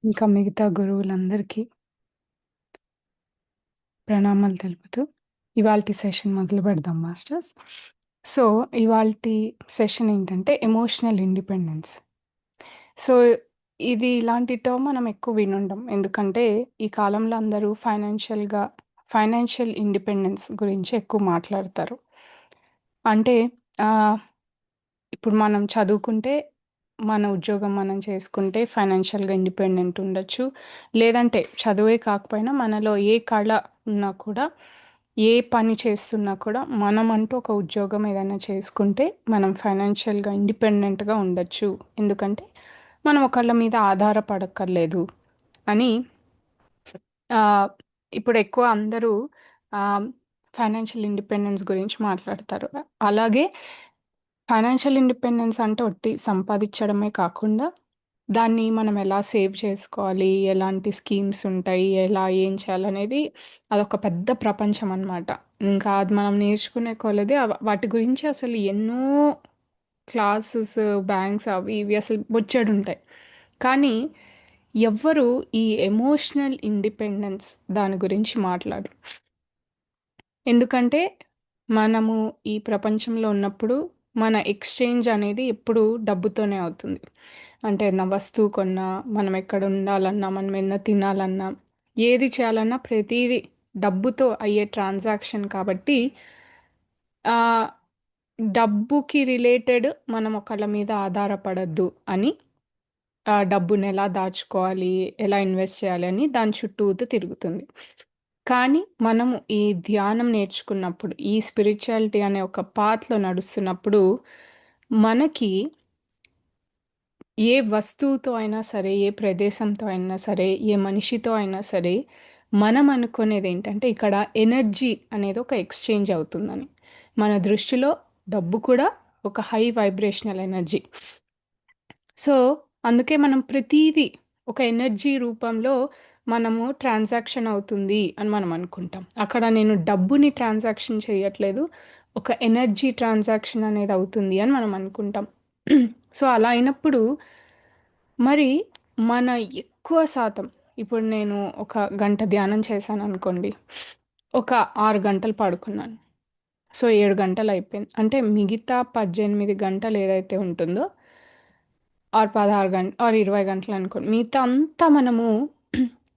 ఇంకా మిగతా గురువులందరికీ ప్రణామాలు తెలుపుతూ ఇవాల్టి సెషన్ మొదలు పెడదాం మాస్టర్స్. సో, ఇవాల్టి సెషన్ ఏంటంటే ఎమోషనల్ ఇండిపెండెన్స్. సో, ఇది ఇలాంటి టర్మ్ మనం ఎక్కువ వినుండం. ఎందుకంటే ఈ కాలంలో అందరూ ఫైనాన్షియల్ ఇండిపెండెన్స్ గురించి ఎక్కువ మాట్లాడతారు. అంటే ఆహ్, ఇప్పుడు మనం చదువుకుంటే, మన ఉద్యోగం మనం చేసుకుంటే ఫైనాన్షియల్‌గా ఇండిపెండెంట్ ఉండొచ్చు. లేదంటే చదువే కాకపోయినా మనలో ఏ కళ ఉన్నా కూడా, ఏ పని చేస్తున్నా కూడా మనమంటూ ఒక ఉద్యోగం ఏదైనా చేసుకుంటే మనం ఫైనాన్షియల్‌గా ఇండిపెండెంట్‌గా ఉండొచ్చు. ఎందుకంటే మనం ఒకళ్ళ మీద ఆధారపడక్కర్లేదు అని ఆహ్, ఇప్పుడెక్కువ అందరూ ఆహ్, ఫైనాన్షియల్ ఇండిపెండెన్స్ గురించి మాట్లాడతారు. అలాగే ఫైనాన్షియల్ ఇండిపెండెన్స్ అంటే ఒట్టి సంపాదిచ్చడమే కాకుండా, దాన్ని మనం ఎలా సేవ్ చేసుకోవాలి, ఎలాంటి స్కీమ్స్ ఉంటాయి, ఎలా ఏం చేయాలనేది అదొక పెద్ద ప్రపంచం అనమాట. ఇంకా అది మనం నేర్చుకునే కొలది వాటి గురించి అసలు ఎన్నో క్లాసెస్, బ్యాంక్స్ అవి ఇవి అసలు బొచ్చెడుంటాయి. కానీ ఎవ్వరు ఈ ఎమోషనల్ ఇండిపెండెన్స్ దాని గురించి మాట్లాడరు. ఎందుకంటే, మనము ఈ ప్రపంచంలో ఉన్నప్పుడు, మన ఎక్స్‌చేంజ్ అనేది ఎప్పుడూ డబ్బుతోనే అవుతుంది. అంటే ఏదన్నా వస్తువు కొన్నా, మనం ఎక్కడ ఉండాలన్నా, మనం ఏదన్నా తినాలన్నా, ఏది చేయాలన్నా ప్రతీదీ డబ్బుతో అయ్యే ట్రాన్సాక్షన్ కాబట్టి, ఆహ్, డబ్బుకి రిలేటెడ్ మనం ఒకళ్ళ మీద ఆధారపడొద్దు అని డబ్బునెలా దాచుకోవాలి, ఎలా ఇన్వెస్ట్ చేయాలి అని దాని చుట్టూతా తిరుగుతుంది. కానీ మనము ఈ ధ్యానం నేర్చుకున్నప్పుడు, ఈ స్పిరిచువాలిటీ అనే ఒక పాత్‌లో నడుస్తున్నప్పుడు, మనకి ఏ వస్తువుతో అయినా సరే, ఏ ప్రదేశంతో అయినా సరే, ఏ మనిషితో అయినా సరే, మనం అనుకునేదేంటంటే ఇక్కడ ఎనర్జీ అనేది ఒక ఎక్స్‌చేంజ్ అవుతుందని. మన దృష్టిలో డబ్బు కూడా ఒక హై వైబ్రేషనల్ ఎనర్జీ. సో, అందుకే మనం ప్రతీదీ ఒక ఎనర్జీ రూపంలో మనము ట్రాన్సాక్షన్ అవుతుంది అని మనం అనుకుంటాం. అక్కడ నేను డబ్బుని ట్రాన్సాక్షన్ చేయట్లేదు. ఒక ఎనర్జీ ట్రాన్సాక్షన్ అనేది అవుతుంది అని మనం అనుకుంటాం. సో, అలా అయినప్పుడు మరి మన ఎక్కువ శాతం ఇప్పుడు నేను ఒక గంట ధ్యానం చేశాననుకోండి. ఒక 6 గంటలు పడుకున్నాను. సో, 7 గంటలయిపోయింది. అంటే మిగతా 18 గంటలు ఏదైతే ఉంటుందో ఆర్ 16 ఆర్ 20 గంటలనుకోండి. మిగతా అంతా మనము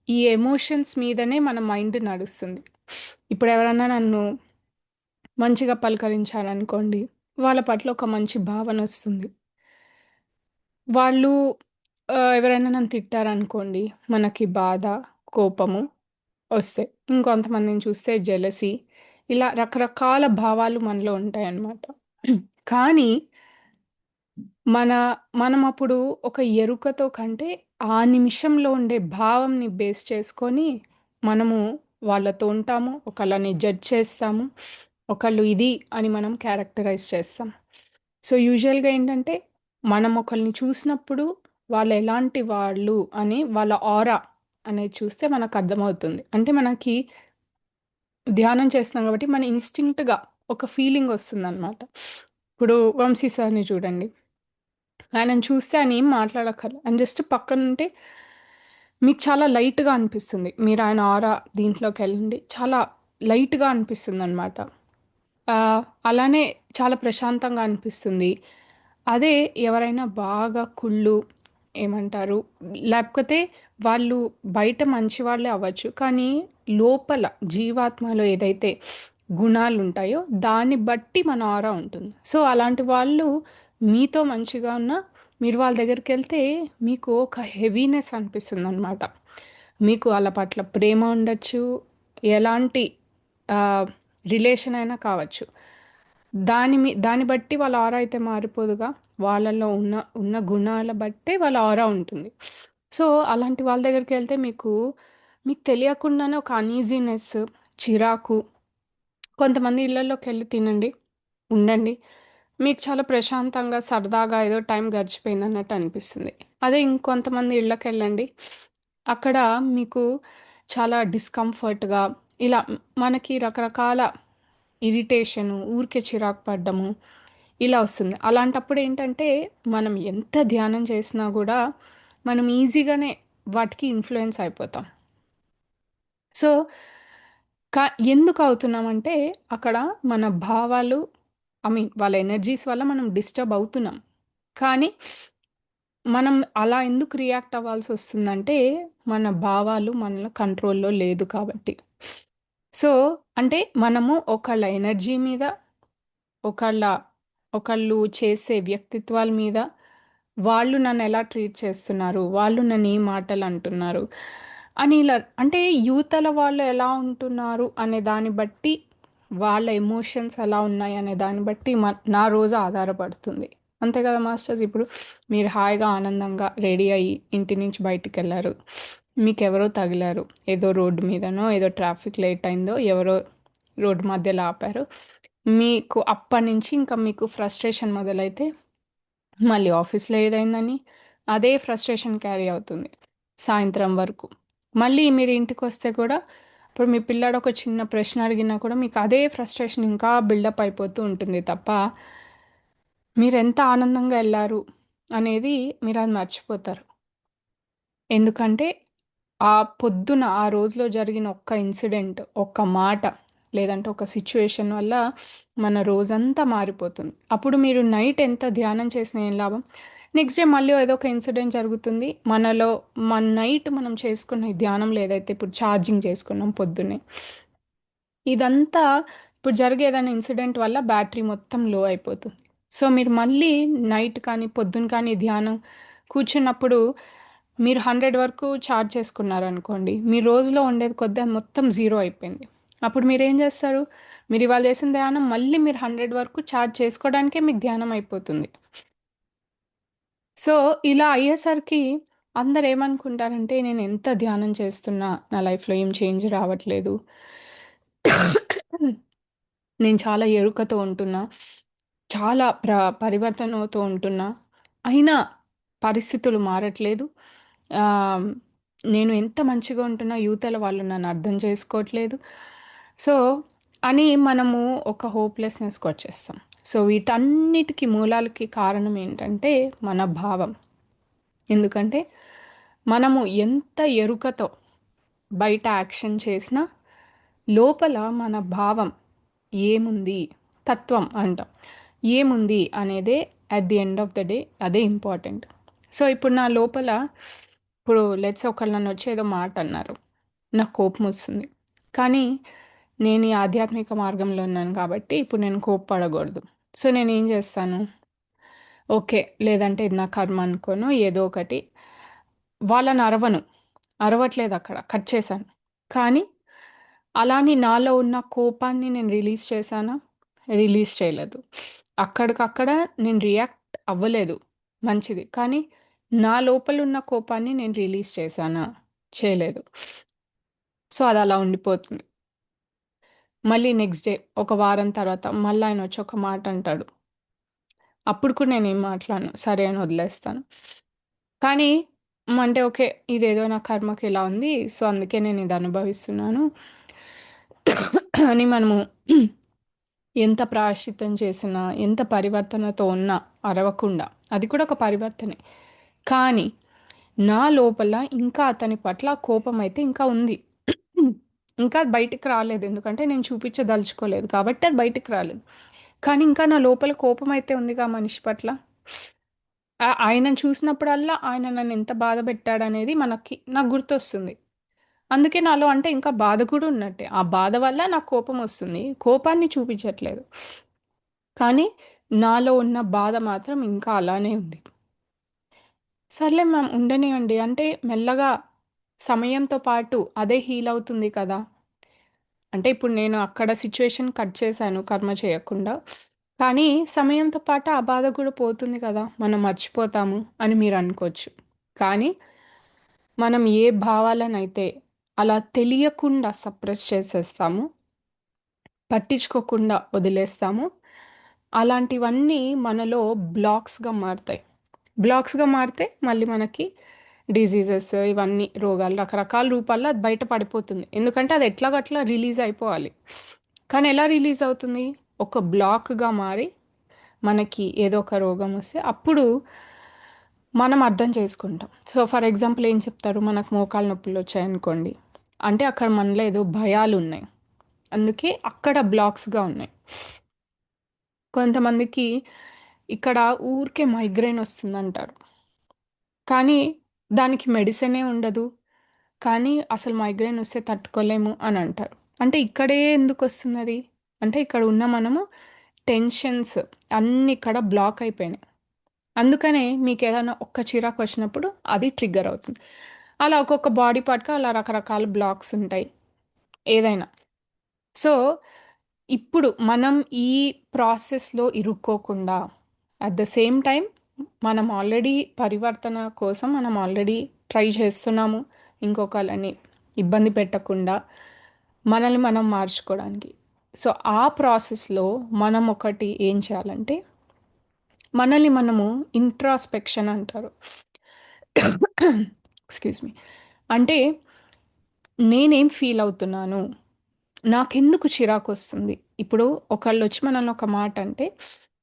ఈ ఎమోషన్స్ మీదనే మన మైండ్ నడుస్తుంది. ఇప్పుడెవరన్నా నన్ను మంచిగా పలకరించారనుకోండి, వాళ్ళ పట్ల ఒక మంచి భావనొస్తుంది. వాళ్ళు ఎవరైనా నన్ను తిట్టారనుకోండి, మనకి బాధ, కోపము ఒస్తాయి. ఇంకొంతమందిని చూస్తే జెలసీ ఇలా రకరకాల భావాలు మనలో ఉంటాయన్నమాట. కానీ మన మనమప్పుడు ఒక ఎరుకతో కంటే, ఆ నిమిషంలో ఉండే భావంని బేస్ చేసుకొని, మనము వాళ్ళతో ఉంటాము. ఒకళ్ళని జడ్జ్ చేస్తాము. ఒకళ్ళు ఇది అని మనం క్యారెక్టరైజ్ చేస్తాం. సో, యూజువల్‌గా ఏంటంటే, మనం ఒకళ్ళని చూసినప్పుడు వాళ్ళెలాంటి వాళ్ళు అని వాళ్ళ ఆరా అనేది చూస్తే మనకర్థమవుతుంది. అంటే మనకి ధ్యానం చేస్తున్నాం కాబట్టి, మన ఇన్‌స్టింక్ట్‌గా ఒక ఫీలింగొస్తుందనమాట. ఇప్పుడు 'వంశీ' సార్‌ని చూడండి. ఆయనను చూస్తే ఆయనేం మాట్లాడక్కర్లే. ఆయన జస్ట్ పక్కనుంటే మీకు చాలా లైట్‌గా అనిపిస్తుంది. మీరు ఆయన ఆరా దీంట్లోకెళ్ళండి. చాలా లైట్‌గా అనిపిస్తుందనమాట. అలానే చాలా ప్రశాంతంగా అనిపిస్తుంది. అదే ఎవరైనా బాగా కుళ్ళు ఏమంటారు? లేకపోతే వాళ్ళు బయట మంచివాళ్ళే అవ్వచ్చు. కానీ లోపల జీవాత్మలో ఏదైతే గుణాలుంటాయో దాన్ని బట్టి మన ఆరా ఉంటుంది. సో, అలాంటి వాళ్ళు మీతో మంచిగా ఉన్నా మీరు వాళ్ళ దగ్గరికెళ్తే మీకు ఒక హెవీనెస్ అనిపిస్తుందనమాట. మీకు వాళ్ళ పట్ల ప్రేమ ఉండొచ్చు. ఎలాంటి ఆహ్, రిలేషన్ అయినా కావచ్చు. దాన్ని బట్టి వాళ్ళ ఆరా అయితే మారిపోదుగా. వాళ్ళలో ఉన్న గుణాల బట్టే వాళ్ళ ఆరా ఉంటుంది. సో, అలాంటి వాళ్ళ దగ్గరికెళ్తే మీకు తెలియకుండానే ఒక అనీజీనెస్, చిరాకు కొంతమంది ఇళ్లల్లోకెళ్ళి తినండి, ఉండండి. మీకు చాలా ప్రశాంతంగా, సరదాగా ఏదో టైం గడిచిపోయిందన్నట్టు అనిపిస్తుంది. అదే ఇంకొంతమంది ఇళ్ళకెళ్ళండి. అక్కడ మీకు చాలా డిస్కంఫర్ట్‌గా ఇలా మనకి రకరకాల ఇరిటేషను, ఊరికే చిరాకు పడ్డము, ఇలా వస్తుంది. అలాంటప్పుడు ఏంటంటే, మనం ఎంత ధ్యానం చేసినా గూడా, మనం ఈజీగానే వాటికి ఇన్‌ఫ్లూయెన్స్ అయిపోతాం. సో, క ఎందుకు అవుతున్నామంటే, అక్కడ మన భావాలు వాళ్ళ ఎనర్జీస్ వల్ల మనం డిస్టర్బ్ అవుతున్నాం. కానీ, మనం అలా ఎందుకు రియాక్ట్ అవ్వాల్సొస్తుందంటే, మన భావాలు మన కంట్రోల్‌లో లేదు కాబట్టి. సో, అంటే మనము ఒకళ్ళ ఎనర్జీ మీద, ఒకళ్ళ ఒకళ్ళు చేసే వ్యక్తిత్వాల మీద, వాళ్ళు నన్నెలా ట్రీట్ చేస్తున్నారు, వాళ్ళు నన్ను ఈ మాటలంటున్నారు అని ఇలా అంటే యువతల వాళ్ళు ఎలా ఉంటున్నారు అనే దాన్ని బట్టి, వాళ్ళ ఎమోషన్స్ ఎలా ఉన్నాయి అనే దాన్ని బట్టి నా రోజు ఆధారపడుతుంది. అంతే కదా మాస్టర్స్! ఇప్పుడు మీరు హాయిగా, ఆనందంగా రెడీ అయ్యి ఇంటి నుంచి బయటికెళ్లారు. మీకెవరో తగిలారు. ఏదో రోడ్డు మీదనో, ఏదో ట్రాఫిక్ లేట్ అయిందో, ఎవరో రోడ్డు మధ్యలో ఆపారు. మీకు అప్పటినుంచి ఇంకా మీకు ఫ్రస్ట్రేషన్ మొదలైతే మళ్ళీ ఆఫీస్‌లో ఏదైందని అదే ఫ్రస్ట్రేషన్ క్యారీ అవుతుంది సాయంత్రం వరకు. మళ్ళీ మీరు ఇంటికొస్తే కూడా ఇప్పుడు మీ పిల్లాడు ఒక చిన్న ప్రశ్న అడిగినా కూడా మీకు అదే ఫ్రస్ట్రేషన్ ఇంకా బిల్డప్ అయిపోతూ ఉంటుంది తప్ప, మీరెంత ఆనందంగా ఎళ్లారు అనేది మీరది మర్చిపోతారు. ఎందుకంటే ఆ పొద్దున ఆ రోజులో జరిగిన ఒక్క ఇన్సిడెంట్, ఒక్క మాట, లేదంటే ఒక సిట్యుయేషన్ వల్ల మన రోజంతా మారిపోతుంది. అప్పుడు మీరు నైట్ ఎంత ధ్యానం చేసినా ఏం లాభం? నెక్స్ట్ డే మళ్ళీ ఏదో ఒక ఇన్సిడెంట్ జరుగుతుంది. నైట్ మనం చేసుకున్న ఈ ధ్యానంలో ఏదైతే ఇప్పుడు ఛార్జింగ్ చేసుకున్నాం పొద్దున్నే, ఇదంతా ఇప్పుడు జరిగే ఏదైనా ఇన్సిడెంట్ వల్ల బ్యాటరీ మొత్తం లో అయిపోతుంది. సో, మీరు మళ్ళీ నైట్ కానీ, పొద్దున కానీ ధ్యానం కూర్చున్నప్పుడు మీరు 100 వరకు ఛార్జ్ చేసుకున్నారనుకోండి. మీ రోజులో ఉండేది కొద్దీ అది మొత్తం జీరో అయిపోయింది. అప్పుడు మీరేం చేస్తారు? మీరు ఇవాళ చేసిన ధ్యానం మళ్ళీ మీరు 100 వరకు ఛార్జ్ చేసుకోవడానికే మీకు ధ్యానం అయిపోతుంది. సో, ఇలా అయ్యేసరికి అందరేమనుకుంటారంటే, నేను ఎంత ధ్యానం చేస్తున్నా నా లైఫ్‌లో ఏం చేంజ్ రావట్లేదు. నేను చాలా ఎరుకతో ఉంటున్నా. చాలా పరివర్తనతో ఉంటున్నా. అయినా పరిస్థితులు మారట్లేదు. ఆహ్, నేను ఎంత మంచిగా ఉంటున్నా యువతల వాళ్ళు నన్ను అర్థం చేసుకోవట్లేదు. సో, అని మనము ఒక హోప్‌లెస్‌నెస్‌కొచ్చేస్తాం. సో, వీటన్నిటికి మూలాలకి కారణం ఏంటంటే మన భావం. ఎందుకంటే మనము ఎంత ఎరుకతో బయట యాక్షన్ చేసినా లోపల మన భావం ఏముంది? తత్వం అంటాం. ఏముంది అనేదే at the end of the day అదే ఇంపార్టెంట్. సో, ఇప్పుడు నా లోపల ఇప్పుడు ఒకళ్ళు నన్నొచ్చి ఏదో మాట అన్నారు. నాకు కోపమొస్తుంది. కానీ నేను ఈ ఆధ్యాత్మిక మార్గంలో ఉన్నాను కాబట్టి ఇప్పుడు నేను కోప్పడగూడదు. సో, నేనేం చేస్తాను? ఓకే. లేదంటే ఇది నా కర్మ అనుకోనో ఏదో ఒకటి వాళ్ళని అరవను. అరవట్లేదక్కడ. కట్ చేశాను. కానీ అలాని నాలో ఉన్న కోపాన్ని నేను రిలీజ్ చేశానా? రిలీజ్ చేయలేదు. అక్కడికక్కడ నేను రియాక్ట్ అవ్వలేదు. మంచిది. కానీ నా లోపలున్న కోపాన్ని నేను రిలీజ్ చేశానా? చేయలేదు. సో, అదలా ఉండిపోతుంది. మళ్ళీ నెక్స్ట్ డే ఒక వారం తర్వాత మళ్ళా ఆయనొచ్చి ఒక మాట అంటాడు. అప్పుడు కూడా నేనేం మాట్లాడను. సరే అని వదిలేస్తాను. కానీ అంటే ఓకే. ఇదేదో నా కర్మకి ఇలా ఉంది. సో, అందుకే నేనిది అనుభవిస్తున్నాను అని మనము ఎంత ప్రాయశ్చిత్తం చేసినా, ఎంత పరివర్తనతో ఉన్నా అరవకుండా అది కూడా ఒక పరివర్తనే. కానీ నా లోపల ఇంకా అతని పట్ల కోపమైతే ఇంకా ఉంది. ఇంకా అది బయటికి రాలేదు. ఎందుకంటే నేను చూపించదలుచుకోలేదు కాబట్టి అది బయటికి రాలేదు. కానీ ఇంకా నా లోపల కోపమైతే ఉందిగా ఆ మనిషి పట్ల. ఆయనను చూసినప్పుడల్లా ఆయన నన్నెంత బాధ పెట్టాడనేది నాకు గుర్తొస్తుంది. అందుకే నాలో అంటే ఇంకా బాధ కూడా ఉన్నట్టే. ఆ బాధ వల్ల నాకు కోపమొస్తుంది. కోపాన్ని చూపించట్లేదు. కానీ నాలో ఉన్న బాధ మాత్రం ఇంకా అలానే ఉంది. సర్లే మ్యామ్ ఉండనివ్వండి. అంటే మెల్లగా సమయంతో పాటు అదే హీల్ అవుతుంది కదా! అంటే ఇప్పుడు నేను అక్కడ సిట్యుయేషన్ కట్ చేశాను కర్మ చేయకుండా. కానీ సమయంతో పాటు ఆ బాధ కూడా పోతుంది కదా! మనం మర్చిపోతాము అని మీరనుకోవచ్చు. కానీ మనం ఏ భావాలనైతే అలా తెలియకుండా సప్రెస్ చేసేస్తామో, పట్టించుకోకుండా వదిలేస్తామో, అలాంటివన్నీ మనలో బ్లాక్స్‌గా మారతాయి. బ్లాక్స్‌గా మారితే మళ్ళీ మనకి డిసీజెస్ ఇవన్నీ రోగాలు రకరకాల రూపాల్లో అది బయట పడిపోతుంది. ఎందుకంటే అది ఎట్లాగట్లా రిలీజ్ అయిపోవాలి. కానీ ఎలా రిలీజ్ అవుతుంది? ఒక బ్లాక్‌గా మారి మనకి ఏదో ఒక రోగం వస్తే అప్పుడు మనం అర్థం చేసుకుంటాం. సో, ఫర్ ఎగ్జాంపుల్ ఏం చెప్తారు, మనకు మోకాలు నొప్పులొచ్చాయనుకోండి. అంటే అక్కడ మనలో ఏదో భయాలున్నాయి. అందుకే అక్కడ బ్లాక్స్‌గా ఉన్నాయి. కొంతమందికి ఇక్కడ ఊరికే మైగ్రేన్ వస్తుందంటారు. కానీ దానికి మెడిసినే ఉండదు. కానీ అసలు మైగ్రేన్ వస్తే తట్టుకోలేము అని అంటారు. అంటే ఇక్కడే ఎందుకొస్తుందది? అంటే ఇక్కడ ఉన్న మనము టెన్షన్స్ అన్నీ ఇక్కడ బ్లాక్ అయిపోయినాయి. అందుకనే మీకేదైనా ఒక్క చిరాకు వచ్చినప్పుడు అది ట్రిగ్గర్ అవుతుంది. అలా ఒక్కొక్క బాడీ పార్ట్‌కి అలా రకరకాల బ్లాక్స్ ఉంటాయి. ఏదైనా. సో, ఇప్పుడు మనం ఈ ప్రాసెస్‌లో ఇరుక్కోకుండా అట్ ద సేమ్ టైమ్ మనం ఆల్రెడీ పరివర్తన కోసం మనం ఆల్రెడీ ట్రై చేస్తున్నాము. ఇంకొకళ్ళని ఇబ్బంది పెట్టకుండా మనల్ని మనం మార్చుకోవడానికి. సో, ఆ ప్రాసెస్‌లో మనం ఒకటి ఏం చేయాలంటే మనల్ని మనము ఇంట్రాస్పెక్షన్ అంటారు. Excuse me. అంటే నేనేం ఫీల్ అవుతున్నాను? నాకెందుకు చిరాకొస్తుంది? ఇప్పుడు ఒకళ్ళొచ్చి మనల్ని ఒక మాట అంటే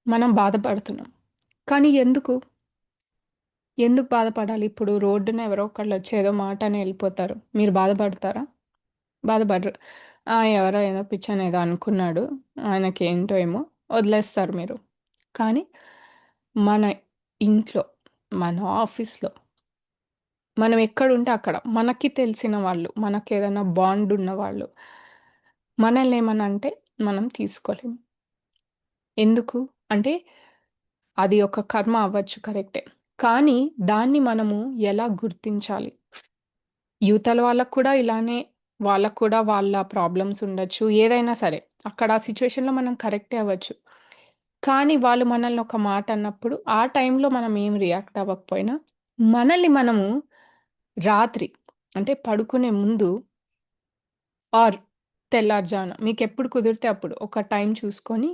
మనం బాధపడుతున్నాం. కానీ ఎందుకు? ఎందుకు బాధపడాలి? ఇప్పుడు రోడ్డున ఎవరో ఒకళ్ళొచ్చి ఏదో మాట అని ఎళ్ళిపోతారు. మీరు బాధపడతారా? బాధపడరు. ఆ! ఎవరో ఏదో పిచ్చోని ఏదో అనుకున్నాడు. ఆయనకేంటో ఏమో వదిలేస్తారు మీరు. కానీ మన ఇంట్లో, మన ఆఫీస్‌లో మనం ఎక్కడుంటే అక్కడ మనకి తెలిసిన వాళ్ళు, మనకేదైనా బాండ్ ఉన్నవాళ్ళు మనల్నేమన్నా అంటే మనం తీసుకోలేము. ఎందుకు? అంటే అది ఒక కర్మ అవ్వచ్చు కరెక్టే. కానీ దాన్ని మనము ఎలా గుర్తించాలి? యువతల వాళ్ళకి కూడా ఇలానే వాళ్ళకి కూడా వాళ్ళ ప్రాబ్లమ్స్ ఉండొచ్చు. ఏదైనా సరే. అక్కడ ఆ సిట్యుయేషన్‌లో మనం కరెక్టే అవ్వచ్చు. కానీ వాళ్ళు మనల్ని ఒక మాట అన్నప్పుడు ఆ టైంలో మనం ఏం రియాక్ట్ అవ్వకపోయినా మనల్ని మనము రాత్రి అంటే పడుకునే ముందు ఆర్ తెల్లారుజామున మీకెప్పుడు కుదిరితే అప్పుడు ఒక టైం చూసుకొని,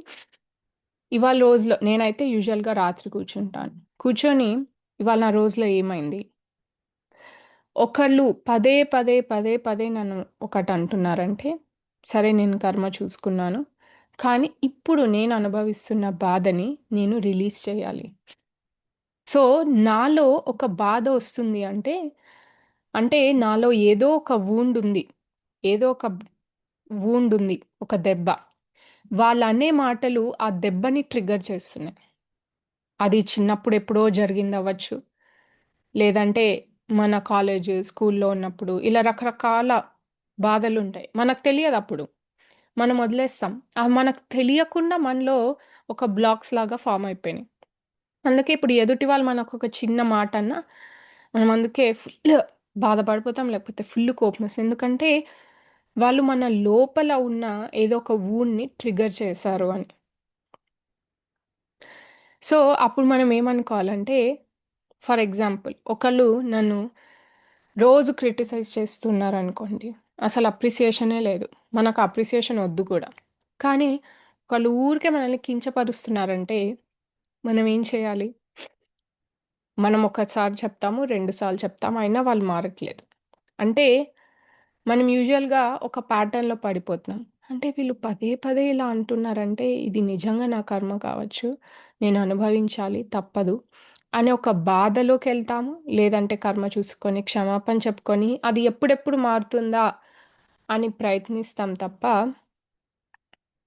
ఇవాళ రోజులో నేనైతే యూజువల్‌గా రాత్రి కూర్చుంటాను. కూర్చొని ఇవాళ నా రోజులో ఏమైంది? ఒకళ్ళు పదే, పదే, పదే, పదే నన్ను ఒకటంటున్నారంటే, సరే నేను కర్మ చూసుకున్నాను. కానీ ఇప్పుడు నేను అనుభవిస్తున్న బాధని నేను రిలీజ్ చేయాలి. సో, నాలో ఒక బాధ ఒస్తుంది అంటే, అంటే నాలో ఏదో ఒక వూండ్ ఉంది. ఏదో ఒక వూండ్ ఉంది. ఒక దెబ్బ. వాళ్ళనే మాటలు ఆ దెబ్బని ట్రిగ్గర్ చేస్తున్నాయి. అది చిన్నప్పుడు ఎప్పుడో జరిగిందవ్వచ్చు. లేదంటే మన కాలేజు, స్కూల్లో ఉన్నప్పుడు ఇలా రకరకాల బాధలుంటాయి. మనకు తెలియదప్పుడు. మనం వదిలేస్తాం. అవి మనకు తెలియకుండా మనలో ఒక బ్లాక్స్ లాగా ఫార్మ్ అయిపోయినాయి. అందుకే ఇప్పుడు ఎదుటి వాళ్ళు మనకొక చిన్న మాటన్నా, మనం అందుకే ఫుల్ బాధపడిపోతాం. లేకపోతే ఫుల్ కోపమొస్తుంది. ఎందుకంటే, వాళ్ళు మన లోపల ఉన్న ఏదో ఒక వూండ్‌ని ట్రిగ్గర్ చేశారు అని. సో, అప్పుడు మనం ఏమనుకోవాలంటే, ఫర్ ఎగ్జాంపుల్ ఒకళ్ళు నన్ను రోజు క్రిటిసైజ్ చేస్తున్నారనుకోండి. అసలు అప్రిసియేషనే లేదు. మనకు అప్రిసియేషన్ ఒద్దు కూడా. కానీ, ఒకళ్ళు ఊరికే మనల్ని కించపరుస్తున్నారంటే, మనం ఏం చేయాలి? మనం ఒకసారి చెప్తాము, 2 సార్లు చెప్తాము. అయినా వాళ్ళు మారట్లేదు. అంటే మనం యూజువల్‌గా ఒక ప్యాటర్న్‌లో పడిపోతున్నాం. అంటే వీళ్ళు పదే పదే ఇలా అంటున్నారంటే ఇది నిజంగా నా కర్మ కావచ్చు. నేను అనుభవించాలి తప్పదు. అనే ఒక బాధలోకెళ్తాము. లేదంటే కర్మ చూసుకొని క్షమాపణ చెప్పుకొని అది ఎప్పుడెప్పుడు మారుతుందా అని ప్రయత్నిస్తాం తప్ప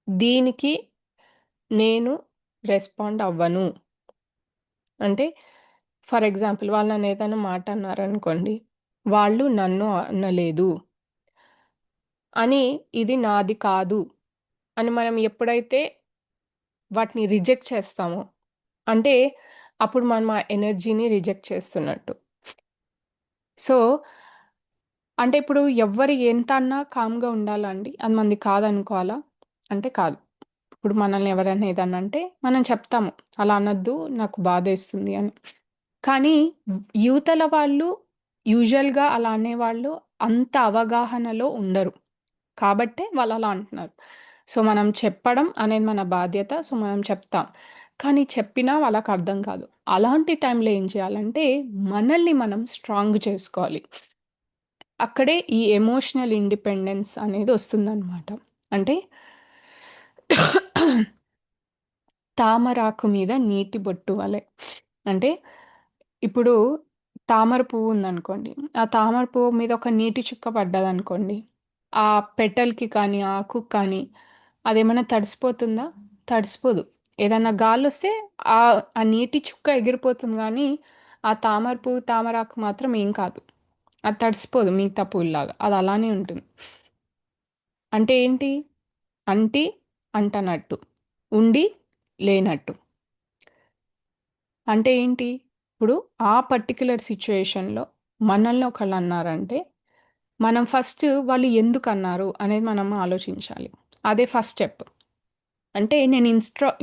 దీనికి నేను రెస్పాండ్ అవ్వను. అంటే ఫర్ ఎగ్జాంపుల్ వాళ్ళు నన్నేదైనా మాట అన్నారనుకోండి. వాళ్ళు నన్ను అనలేదు అని ఇది నాది కాదు అని మనం ఎప్పుడైతే వాటిని రిజెక్ట్ చేస్తామో, అంటే అప్పుడు మనం ఆ ఎనర్జీని రిజెక్ట్ చేస్తున్నట్టు. సో, అంటే ఇప్పుడు ఎవ్వరు ఎంత అన్నా కామ్‌గా ఉండాలా అండి? అది మనది కాదనుకోవాలా? అంటే కాదు. ఇప్పుడు మనల్ని ఎవరైనా ఏదన్నా అంటే మనం చెప్తాము. అలా అనొద్దు నాకు బాధేస్తుంది అని. కానీ యువతల వాళ్ళు యూజువల్‌గా అలా అనేవాళ్ళు అంత అవగాహనలో ఉండరు. కాబట్టే వాళ్ళలా అంటున్నారు. సో, మనం చెప్పడం అనేది మన బాధ్యత. సో, మనం చెప్తాం. కానీ చెప్పినా వాళ్ళకర్థం కాదు. అలాంటి టైంలో ఏం చేయాలంటే, మనల్ని మనం స్ట్రాంగ్ చేసుకోవాలి. అక్కడే ఈ ఎమోషనల్ ఇండిపెండెన్స్ అనేది ఒస్తుందనమాట. అంటే తామరాకు మీద నీటి బొట్టు వలె. అంటే ఇప్పుడు తామర పువ్వు ఉందనుకోండి. ఆ తామర పువ్వు మీద ఒక నీటి చుక్క పడ్డదనుకోండి. ఆ పెటల్‌కి కానీ, ఆ ఆకుకి కానీ అదేమన్నా తడిసిపోతుందా? తడిసిపోదు. ఏదన్నా గాలొస్తే ఆ నీటి చుక్క ఎగిరిపోతుంది గానీ, ఆ తామర పువ్వు, తామరాకు మాత్రం ఏం కాదు. అది తడిసిపోదు మిగతా పూల్లాగా. అది అలానే ఉంటుంది. అంటే ఏంటి? అంటి అంటనట్టు. ఉండి లేనట్టు. అంటే ఏంటి? ఇప్పుడు ఆ పర్టిక్యులర్ సిట్యుయేషన్‌లో మనల్ని ఒకళ్ళన్నారంటే, మనం ఫస్ట్ వాళ్ళు ఎందుకన్నారు అనేది మనం ఆలోచించాలి. అదే ఫస్ట్ స్టెప్. అంటే నేను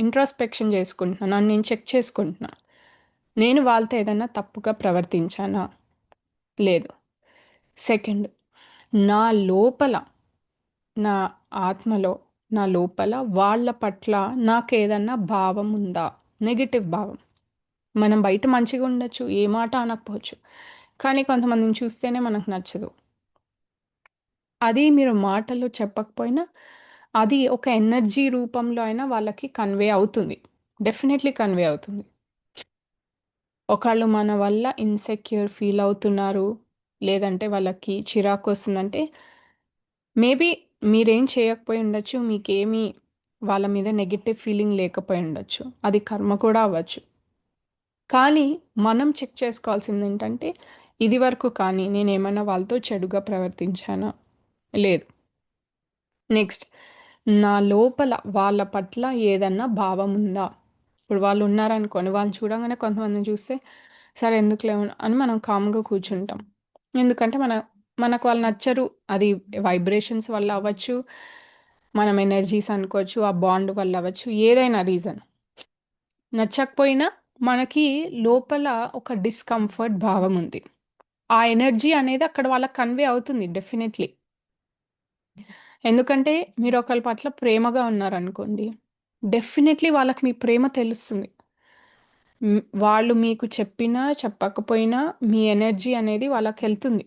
ఇంట్రోస్పెక్షన్ చేసుకుంటున్నా. నన్ను నేను చెక్ చేసుకుంటున్నా. నేను వాళ్ళతో ఏదన్నా తప్పుగా ప్రవర్తించానా? లేదు. సెకండ్, నా లోపల, నా ఆత్మలో, నా లోపల వాళ్ళ పట్ల నాకేదన్నా భావం ఉందా? నెగెటివ్ భావం. మనం బయట మంచిగా ఉండొచ్చు. ఏ మాట అనకపోవచ్చు. కానీ కొంతమందిని చూస్తేనే మనకు నచ్చదు. అది మీరు మాటల్లో చెప్పకపోయినా, అది ఒక ఎనర్జీ రూపంలో అయినా వాళ్ళకి కన్వే అవుతుంది. డెఫినెట్‌లీ కన్వే అవుతుంది. ఒకళ్ళు మన వల్ల ఇన్‌సెక్యూర్ ఫీల్ అవుతున్నారు, లేదంటే వాళ్ళకి చిరాకొస్తుందంటే, మేబీ మీరేం చేయకపోయి ఉండొచ్చు. మీకేమీ వాళ్ళ మీద నెగెటివ్ ఫీలింగ్ లేకపోయి ఉండొచ్చు. అది కర్మ కూడా అవ్వచ్చు. కానీ మనం చెక్ చేసుకోవాల్సిందేంటంటే, ఇదివరకు కానీ నేనేమన్నా వాళ్ళతో చెడుగా ప్రవర్తించానా? లేదు. నెక్స్ట్, నా లోపల వాళ్ళ పట్ల ఏదన్నా భావం ఉందా? ఇప్పుడు వాళ్ళు ఉన్నారనుకోండి, వాళ్ళని చూడంగానే కొంతమందిని చూస్తే, సరే ఎందుకులే అని మనం కామ్‌గా కూర్చుంటాం. ఎందుకంటే మనకు వాళ్ళు నచ్చరు. అది వైబ్రేషన్స్ వల్ల అవ్వచ్చు, మనం ఎనర్జీస్ అనుకోవచ్చు, ఆ బాండ్ వల్ల అవ్వచ్చు, ఏదైనా రీజన్. నచ్చకపోయినా మనకి లోపల ఒక డిస్కంఫర్ట్ భావం ఉంది. ఆ ఎనర్జీ అనేది అక్కడ వాళ్ళకి కన్వే అవుతుంది డెఫినెట్‌లీ. ఎందుకంటే మీరు ఒకళ్ళ పట్ల ప్రేమగా ఉన్నారనుకోండి. డెఫినెట్‌లీ వాళ్ళకి మీ ప్రేమ తెలుస్తుంది. వాళ్ళు మీకు చెప్పినా, చెప్పకపోయినా మీ ఎనర్జీ అనేది వాళ్ళకెళ్తుంది.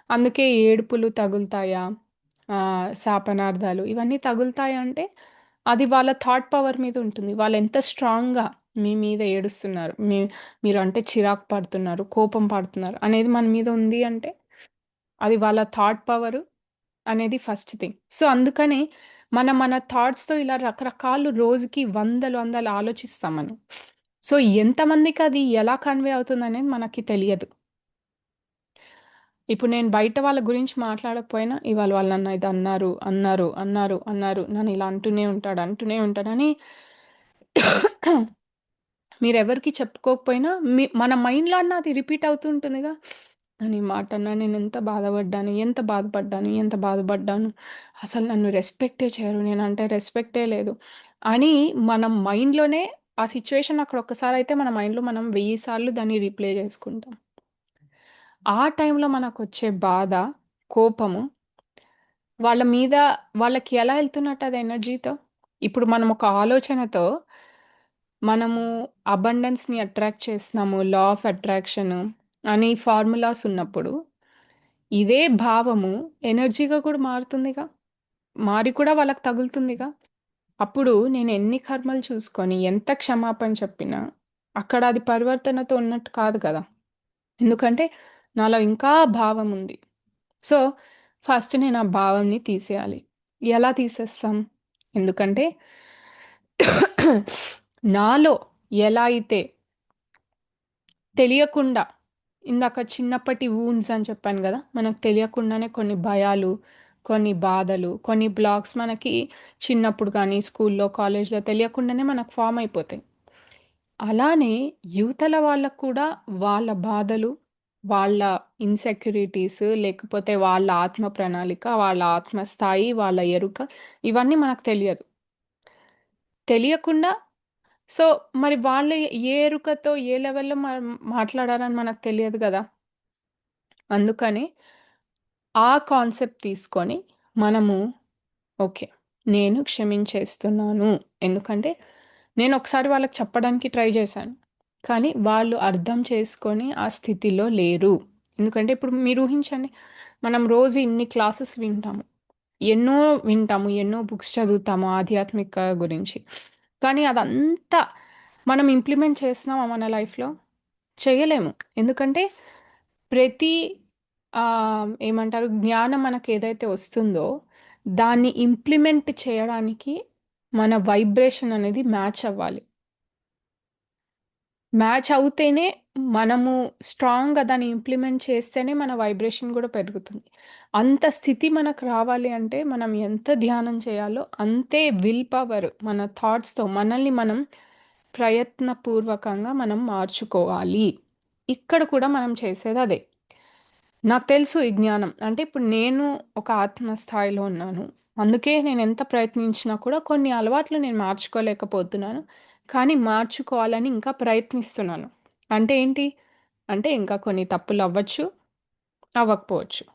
అందుకే ఏడుపులు తగులుతాయా? శాపనార్థాలు ఇవన్నీ తగులుతాయా అంటే, అది వాళ్ళ థాట్ పవర్ మీద ఉంటుంది. వాళ్ళెంత స్ట్రాంగ్‌గా మీ మీద ఏడుస్తున్నారు. మీరంటే చిరాకు పడుతున్నారు, కోపం పడుతున్నారు అనేది మన మీద ఉంది అంటే, అది వాళ్ళ థాట్ పవరు అనేది ఫస్ట్ థింగ్. సో, అందుకనే మన థాట్స్‌తో ఇలా రకరకాలు రోజుకి వందలు, వందలు ఆలోచిస్తాం మనం. సో, ఎంతమందికది ఎలా కన్వే అవుతుందనేది మనకి తెలియదు. ఇప్పుడు నేను బయట వాళ్ళ గురించి మాట్లాడకపోయినా, ఇవాళ వాళ్ళు నన్ను ఇది అన్నారు, అన్నారు, అన్నారు, అన్నారు. నన్ను ఇలా అంటూనే ఉంటాడు, అంటూనే ఉంటాడని మీరెవరికీ చెప్పుకోకపోయినా మన మైండ్‌లో అన్న అది రిపీట్ అవుతూ ఉంటుందిగా. నేను ఈ మాట అన్నా, నేనెంత బాధపడ్డాను, ఎంత బాధపడ్డాను, ఎంత బాధపడ్డాను. అసలు నన్ను రెస్పెక్టే చేయరు. నేనంటే రెస్పెక్టే లేదు. అని మనం మైండ్‌లోనే ఆ సిట్యుయేషన్ అక్కడ ఒక్కసారయితే మన మైండ్‌లో మనం 1000 సార్లు దాన్ని రీప్లే చేసుకుంటాం. ఆ టైంలో మనకొచ్చే బాధ, కోపము వాళ్ళ మీద వాళ్ళకి ఎలా ఎళ్తున్నట్టు అది ఎనర్జీతో? ఇప్పుడు మనం ఒక ఆలోచనతో మనము అబండెన్స్‌ని అట్రాక్ట్ చేస్తున్నాము. లా ఆఫ్ అట్రాక్షన్ అని ఫార్ములాస్ ఉన్నప్పుడు, ఇదే భావము ఎనర్జీగా కూడా మారుతుందిగా. మారి కూడా వాళ్ళకి తగులుతుందిగా. అప్పుడు నేను ఎన్ని కర్మలు చూసుకొని, ఎంత క్షమాపణ చెప్పినా, అక్కడ అది పరివర్తనతో ఉన్నట్టు కాదు కదా! ఎందుకంటే నాలో ఇంకా భావం ఉంది. సో, ఫస్ట్ నేను ఆ భావంని తీసేయాలి. ఎలా తీసేస్తాం? ఎందుకంటే నాలో ఎలా అయితే తెలియకుండా ఇందాక చిన్నప్పటి వూండ్స్ అని చెప్పాను గదా! మనకు తెలియకుండానే కొన్ని భయాలు, కొన్ని బాధలు, కొన్ని బ్లాక్స్ మనకి చిన్నప్పుడు గానీ, స్కూల్లో, కాలేజ్‌లో తెలియకుండానే మనకు ఫార్మ్ అయిపోతాయి. అలానే యువతల వాళ్ళకి కూడా వాళ్ళ బాధలు, వాళ్ళ ఇన్‌సెక్యూరిటీస్ లేకపోతే వాళ్ళ ఆత్మ ప్రణాళిక, వాళ్ళ ఆత్మ స్థాయి, వాళ్ళ ఎరుక ఇవన్నీ మనకు తెలియదు. తెలియకుండా సో, మరి వాళ్ళు ఏ ఎరుకతో, ఏ లెవెల్‌లో మాట్లాడారని మనకు తెలియదు గదా! అందుకని ఆ కాన్సెప్ట్ తీసుకొని మనము ఓకే. నేను క్షమించేస్తున్నాను. ఎందుకంటే నేనొకసారి వాళ్ళకి చెప్పడానికి ట్రై చేశాను. కానీ వాళ్ళు అర్థం చేసుకొని ఆ స్థితిలో లేరు. ఎందుకంటే ఇప్పుడు మీరు ఊహించండి. మనం రోజు ఇన్ని క్లాసెస్ వింటాము. ఎన్నో వింటాము. ఎన్నో బుక్స్ చదువుతాము ఆధ్యాత్మిక గురించి. కానీ అదంతా మనం ఇంప్లిమెంట్ చేస్తున్నామా మన లైఫ్‌లో? చేయలేము. ఎందుకంటే ప్రతి ఏమంటారు జ్ఞానం మనకేదైతే వస్తుందో దాన్ని ఇంప్లిమెంట్ చేయడానికి మన వైబ్రేషన్ అనేది మ్యాచ్ అవ్వాలి. మ్యాచ్ అవుతేనే మనము స్ట్రాంగ్‌గా దాన్ని ఇంప్లిమెంట్ చేస్తేనే మన వైబ్రేషన్ గూడా పెరుగుతుంది. అంత స్థితి మనకు రావాలి అంటే మనం ఎంత ధ్యానం చేయాలో అంతే విల్ పవర్ మన థాట్స్‌తో మనల్ని మనం ప్రయత్నపూర్వకంగా మనం మార్చుకోవాలి. ఇక్కడ కూడా మనం చేసేదదే. నాకు తెలుసు ఈ జ్ఞానం. అంటే ఇప్పుడు నేను ఒక ఆత్మ స్థాయిలో ఉన్నాను. అందుకే నేనెంత ప్రయత్నించినా కూడా కొన్ని అలవాట్లు నేను మార్చుకోలేకపోతున్నాను. కానీ మార్చుకోవాలని ఇంకా ప్రయత్నిస్తున్నాను. అంటే ఏంటి? అంటే ఇంకా కొన్ని తప్పులవ్వచ్చు, అవ్వకపోవచ్చు.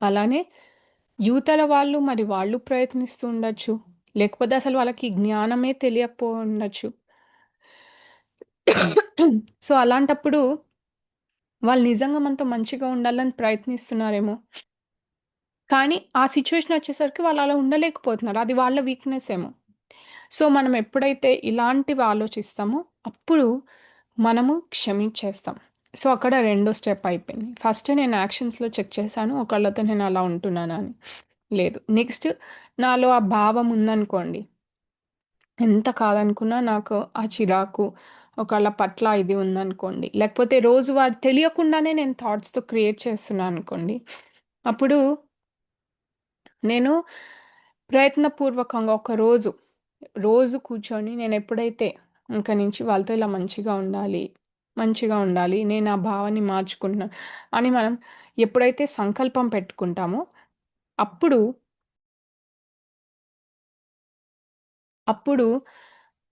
అలానే యువతల వాళ్ళు మరి వాళ్ళు ప్రయత్నిస్తూ ఉండొచ్చు. లేకపోతే అసలు వాళ్ళకి జ్ఞానమే తెలియకపోయుండొచ్చు. సో, అలాంటప్పుడు వాళ్ళు నిజంగా మనతో మంచిగా ఉండాలని ప్రయత్నిస్తున్నారేమో! కానీ ఆ సిట్యుయేషన్ వచ్చేసరికి వాళ్ళు అలా ఉండలేకపోతున్నారు. అది వాళ్ళ వీక్‌నెస్ ఏమో! సో, మనం ఎప్పుడైతే ఇలాంటివి ఆలోచిస్తామో అప్పుడు మనము క్షమించేస్తాం. సో, అక్కడ రెండో స్టెప్ అయిపోయింది. ఫస్ట్ నేను యాక్షన్స్‌లో చెక్ చేశాను. ఒకళ్ళతో నేను అలా ఉంటున్నానా అని. లేదు. నెక్స్ట్ నాలో ఆ భావం ఉందనుకోండి. ఎంత కాదనుకున్నా నాకు ఆ చిరాకు, ఒకళ్ళ పట్ల ఇది ఉందనుకోండి. లేకపోతే రోజువారీ తెలియకుండానే నేను థాట్స్‌తో క్రియేట్ చేస్తున్నాననుకోండి. అప్పుడు నేను ప్రయత్నపూర్వకంగా రోజు కూర్చొని నేనెప్పుడైతే ఇంక నుంచి వాళ్ళతో ఇలా మంచిగా ఉండాలి. నేను ఆ భావాన్ని మార్చుకుంటున్నాను అని మనం ఎప్పుడైతే సంకల్పం పెట్టుకుంటామో అప్పుడు, అప్పుడు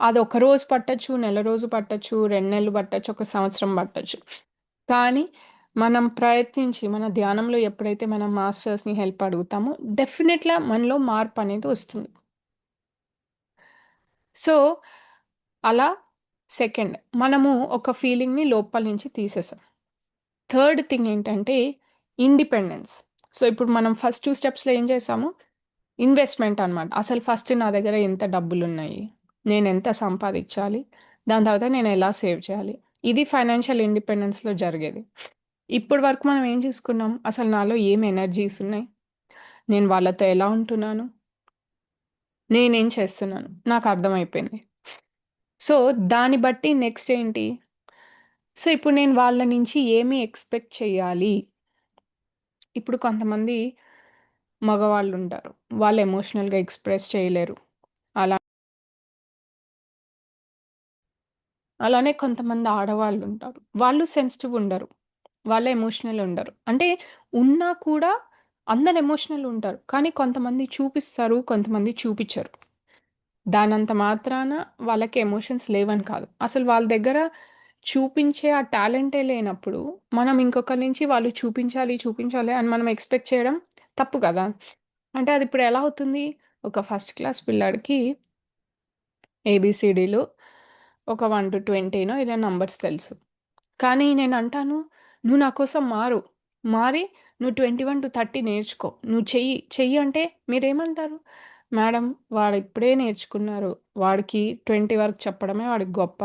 అదొక రోజు పట్టొచ్చు, నెల రోజు పట్టొచ్చు, 2 నెలలు పట్టొచ్చు, ఒక సంవత్సరం పట్టొచ్చు. కానీ మనం ప్రయత్నించి మన ధ్యానంలో ఎప్పుడైతే మనం మాస్టర్స్‌ని హెల్ప్ అడుగుతామో డెఫినెట్‌గా మనలో మార్పనేది వస్తుంది. సో, అలా సెకండ్ మనము ఒక ఫీలింగ్‌ని లోపల నుంచి తీసేసాం. థర్డ్ థింగ్ ఏంటంటే ఇండిపెండెన్స్. సో, ఇప్పుడు మనం ఫస్ట్ 2 స్టెప్స్‌లో ఏం చేసాము? ఇన్వెస్ట్‌మెంట్ అనమాట. అసలు ఫస్ట్ నా దగ్గర ఎంత డబ్బులున్నాయి? నేనెంత సంపాదించాలి? దాని తర్వాత నేనెలా సేవ్ చేయాలి? ఇది ఫైనాన్షియల్ ఇండిపెండెన్స్‌లో జరిగేది. ఇప్పటి వరకు మనం ఏం చూసుకున్నాం? అసలు నాలో ఏం ఎనర్జీస్ ఉన్నాయి? నేను వాళ్ళతో ఎలా ఉంటున్నాను? నేనేం చేస్తున్నాను? నాకు అర్థమైపోయింది. సో, దాన్ని బట్టి నెక్స్ట్ ఏంటి? సో, ఇప్పుడు నేను వాళ్ళ నుంచి ఏమి ఎక్స్‌పెక్ట్ చేయాలి? ఇప్పుడు కొంతమంది మగవాళ్ళుంటారు. వాళ్ళు ఎమోషనల్‌గా ఎక్స్‌ప్రెస్ చేయలేరు. అలా అలానే కొంతమంది ఆడవాళ్ళుంటారు. వాళ్ళు సెన్సిటివ్ ఉండరు. వాళ్ళు ఎమోషనల్ ఉండరు. అంటే ఉన్నా కూడా అందరు ఎమోషనల్ ఉంటారు. కానీ కొంతమంది చూపిస్తారు. కొంతమంది చూపిచ్చరు. దానంత మాత్రాన వాళ్ళకి ఎమోషన్స్ లేవని కాదు. అసలు వాళ్ళ దగ్గర చూపించే ఆ టాలెంటే లేనప్పుడు, మనం ఇంకొకరి నుంచి వాళ్ళు చూపించాలి అని మనం ఎక్స్‌పెక్ట్ చేయడం తప్పు కదా! అంటే అదిప్పుడు ఎలా అవుతుంది? ఒక ఫస్ట్ క్లాస్ పిల్లాడికి ఏబీసీడీలు ఒక 1-20నో ఇలా నంబర్స్ తెలుసు. కానీ నేనంటాను, "నువ్వు నా కోసం మారు. మారి నువ్వు 21-30 నేర్చుకో. నువ్వు చెయ్యి." చెయ్యి అంటే మీరేమంటారు? మేడం వాడిప్పుడే నేర్చుకున్నారు. వాడికి 20 వరకు చెప్పడమే వాడికి గొప్ప.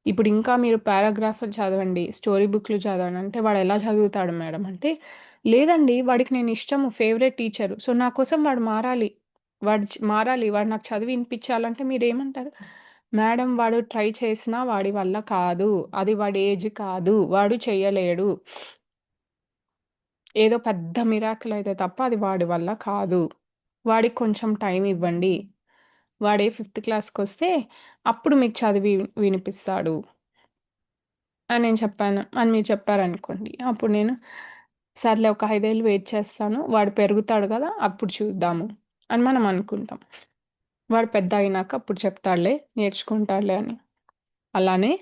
ఇప్పుడు ఇంకా మీరు పారాగ్రాఫ్‌లు చదవండి, స్టోరీ బుక్‌లు చదవండి అంటే వాడెలా చదువుతాడు మేడం అంటే, లేదండి వాడికి నేనిష్టము ఫేవరెట్ టీచరు. సో, నా కోసం వాడు మారాలి. మారాలి. వాడు నాకు చదివి ఇనిపించాలంటే మీరేమంటారు? మేడం వాడు ట్రై చేసినా వాడి వల్ల కాదు. అది వాడి ఏజ్ కాదు. వాడు చెయ్యలేడు. ఏదో పెద్ద మిరాకిల్ అయితే తప్ప అది వాడి వల్ల కాదు. వాడికి కొంచెం టైం ఇవ్వండి. వాడే ఫిఫ్త్ క్లాస్‌కొస్తే అప్పుడు మీకు చదివి వినిపిస్తాడు అని నేను చెప్పాను. అని మీరు చెప్పారనుకోండి. అప్పుడు నేను సర్లే ఒక 5 ఏళ్ళు వెయిట్ చేస్తాను. వాడు పెరుగుతాడు గదా! అప్పుడు చూద్దాము అని మనం అనుకుంటాం. వాడు పెద్దయినాక అప్పుడు చెప్తాడులే, నేర్చుకుంటాడులే అని. అలానే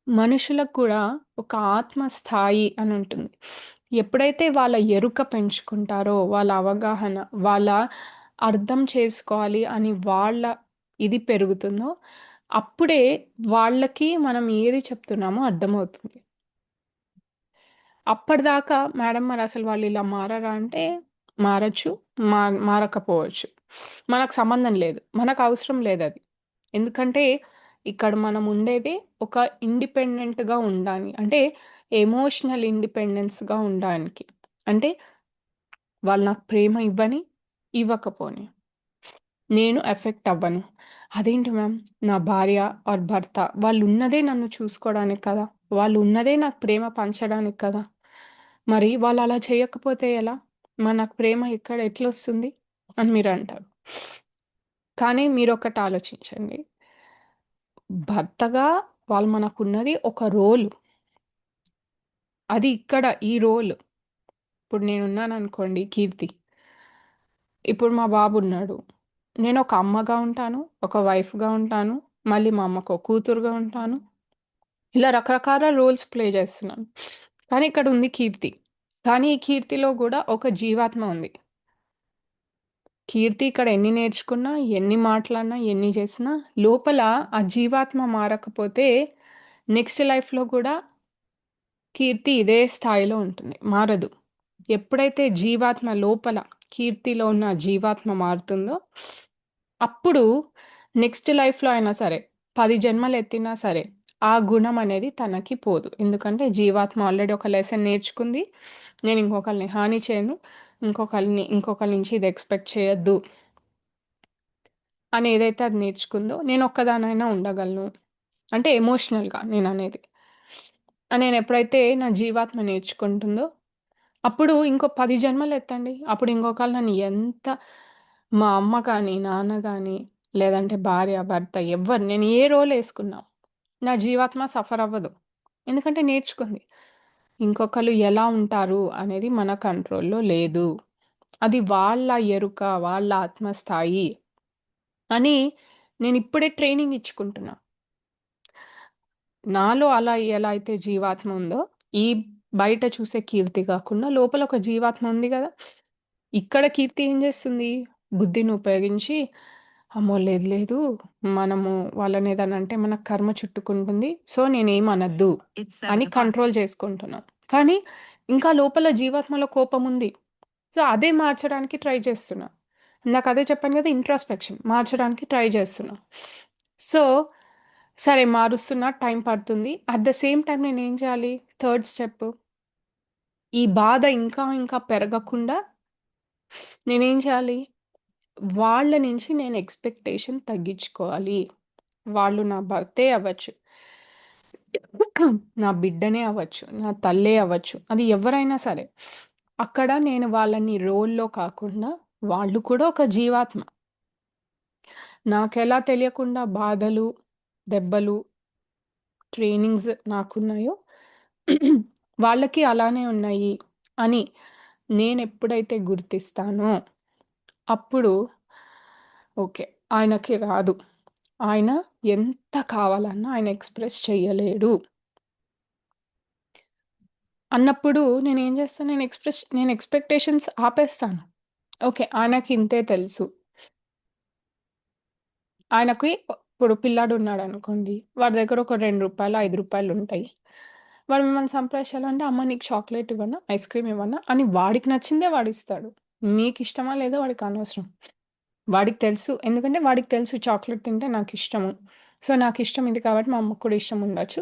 మనుషులకు కూడా ఒక ఆత్మ స్థాయి అని ఉంటుంది. ఎప్పుడైతే వాళ్ళ ఎరుక పెంచుకుంటారో, వాళ్ళ అవగాహన, వాళ్ళ అర్థం చేసుకోవాలి అని వాళ్ళ ఇది పెరుగుతుందో, అప్పుడే వాళ్ళకి మనం ఏది చెప్తున్నామో అర్థమవుతుంది. అప్పటిదాకా మేడం మరసలు వాళ్ళిలా మారరా అంటే, మారొచ్చు, మా మారకపోవచ్చు. మనకు సంబంధం లేదు. మనకవసరం లేదది. ఎందుకంటే, ఇక్కడ మనం ఉండేది ఒక ఇండిపెండెంట్‌గా ఉండాలి. అంటే ఎమోషనల్ ఇండిపెండెన్స్‌గా ఉండడానికి. అంటే వాళ్ళు నాకు ప్రేమ ఇవ్వని, ఇవ్వకపోని. నేను ఎఫెక్ట్ అవ్వను. అదేంటి మ్యామ్ నా భార్య ఆర్ భర్త వాళ్ళున్నదే నన్ను చూసుకోవడానికి కదా! వాళ్ళున్నదే నాకు ప్రేమ పంచడానికి కదా! మరి వాళ్ళలా చేయకపోతే ఎలా? మరి నాకు ప్రేమ ఎట్లొస్తుంది? అని మీరంటారు. కానీ మీరొకటి ఆలోచించండి. భర్తగా వాళ్ళు మనకున్నది ఒక రోల్. అది ఇక్కడ ఈ రోల్. ఇప్పుడు నేనున్నాననుకోండి కీర్తి. ఇప్పుడు మా బాబున్నాడు. నేనొక అమ్మగా ఉంటాను, ఒక వైఫ్‌గా ఉంటాను, మళ్ళీ మా అమ్మకో కూతురుగా ఉంటాను. ఇలా రకరకాల రోల్స్ ప్లే చేస్తున్నాను. కానీ ఇక్కడుంది కీర్తి. కానీ ఈ కీర్తిలో గూడా ఒక జీవాత్మ ఉంది. కీర్తి ఇక్కడ ఎన్ని నేర్చుకున్నా, ఎన్ని మాట్లాడినా, ఎన్ని చేసినా లోపల ఆ జీవాత్మ మారకపోతే నెక్స్ట్ లైఫ్‌లో గూడా కీర్తి ఇదే స్థాయిలో ఉంటుంది. మారదు. ఎప్పుడైతే జీవాత్మ లోపల కీర్తిలో ఉన్న జీవాత్మ మారుతుందో, అప్పుడు నెక్స్ట్ లైఫ్‌లో అయినా సరే, 10 జన్మలెత్తినా సరే, ఆ గుణం అనేది తనకి పోదు. ఎందుకంటే జీవాత్మ ఆల్రెడీ ఒక లెసన్ నేర్చుకుంది. నేను ఇంకొకళ్ళని హాని చేయను. ఇంకొకళ్ళ నుంచి ఇది ఎక్స్‌పెక్ట్ చేయొద్దు అని ఏదైతే అది నేర్చుకుందో, నేనొక్కదాన్నైనా ఉండగలను. అంటే ఎమోషనల్‌గా నేననేది. నేనెప్పుడైతే నా జీవాత్మ నేర్చుకుంటుందో అప్పుడు ఇంకో 10 జన్మలెత్తండి. అప్పుడు ఇంకొకళ్ళు నన్ను ఎంత మా అమ్మ కానీ, నాన్న గానీ, లేదంటే భార్య, భర్త ఎవ్వరు నేను ఏ రోలేసుకున్నా, నా జీవాత్మ సఫర్ అవ్వదు. ఎందుకంటే నేర్చుకుంది. ఇంకొకళ్ళు ఎలా ఉంటారు అనేది మన కంట్రోల్‌లో లేదు. అది వాళ్ళ ఎరుక, వాళ్ళ ఆత్మస్థాయి అని నేనిప్పుడే ట్రైనింగ్ ఇచ్చుకుంటున్నా. నాలో అలా ఎలా అయితే జీవాత్మ ఉందో, ఈ బయట చూసే కీర్తి గాకుండా లోపల ఒక జీవాత్మ ఉంది గదా! ఇక్కడ కీర్తి ఏం జేస్తుంది? బుద్ధిని ఉపయోగించి, అమ్మో! లేదు లేదు మనము వాళ్ళనేదన్నా అంటే మన కర్మ చుట్టుకుంటుంది. సో, నేనేమనద్దు అని కంట్రోల్ చేసుకుంటున్నా. కానీ ఇంకా లోపల జీవాత్మలో కోపముంది. సో, అదే మార్చడానికి ట్రై చేస్తున్నా. ఇందాక అదే చెప్పాను గదా! ఇంట్రాస్పెక్షన్ మార్చడానికి ట్రై చేస్తున్నా. సో, సరే మారుస్తున్నా టైం పడుతుంది. అట్ ద సేమ్ టైమ్ నేనేం చేయాలి? థర్డ్ స్టెప్ ఈ బాధ ఇంకా ఇంకా పెరగకుండా నేనేం చేయాలి? వాళ్ళ నుంచి నేను ఎక్స్‌పెక్టేషన్ తగ్గించుకోవాలి. వాళ్ళు నా భర్తే అవ్వచ్చు. నా బిడ్డనే అవ్వచ్చు. నా తల్లే అవ్వచ్చు. అది ఎవ్వరైనా సరే. అక్కడ నేను వాళ్ళని రోల్‌లో కాకుండా వాళ్ళు కూడా ఒక జీవాత్మ. నాకెలా తెలియకుండా బాధలు, దెబ్బలు, ట్రైనింగ్స్ నాకున్నాయో వాళ్ళకి అలానే ఉన్నాయి అని నేనెప్పుడైతే గుర్తిస్తానో అప్పుడు ఓకే. ఆయనకి రాదు. ఆయన ఎంత కావాలన్నా ఆయన ఎక్స్‌ప్రెస్ చెయ్యలేడు. అన్నప్పుడు నేనేం చేస్తాను నేను ఎక్స్‌పెక్టేషన్స్ ఆపేస్తాను. ఓకే. ఆయనకి ఇంతే తెలుసు. ఆయనకి ఇప్పుడు పిల్లాడున్నాడనుకోండి. వాడి దగ్గర ఒక రూ. 2, రూ. 5 ఉంటాయి. వాడు మిమ్మల్ని సంప్రదించాలంటే, "అమ్మ నీకు చాక్లేట్ ఇవ్వనా? ఐస్ క్రీమ్ ఇవ్వనా?" అని వాడికి నచ్చిందే వాడిస్తాడు. మీకిష్టమా లేదో వాడికనవసరం. వాడికి తెలుసు. ఎందుకంటే వాడికి తెలుసు చాక్లేట్ తింటే నాకిష్టము. సో, నాకిష్టం ఇది కాబట్టి మా అమ్మకి కూడా ఇష్టం ఉండొచ్చు.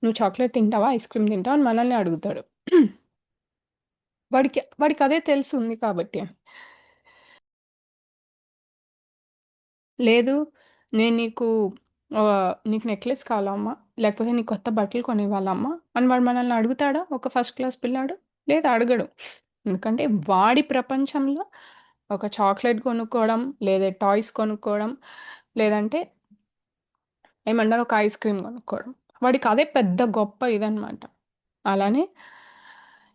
"నువ్వు చాక్లేట్ తింటావా? ఐస్ క్రీమ్ తింటావా?" అని మనల్ని అడుగుతాడు. వాడికదే తెలిసుంది కాబట్టి. లేదు. నేను నీకు నెక్లెస్ కావాలా అమ్మ? లేకపోతే నీకు కొత్త బట్టలు కొనివ్వాలా అమ్మ? అని వాడు మనల్ని అడుగుతాడా? ఒక ఫస్ట్ క్లాస్ పిల్లాడు? లేదు అడగడు. ఎందుకంటే వాడి ప్రపంచంలో ఒక చాక్లెట్ కొనుక్కోవడం, లేదా టాయ్స్ కొనుక్కోవడం, లేదంటే ఏమన్నారు ఒక ఐస్ క్రీమ్ కొనుక్కోవడం. వాడికి అదే పెద్ద గొప్ప ఇదనమాట. అలానే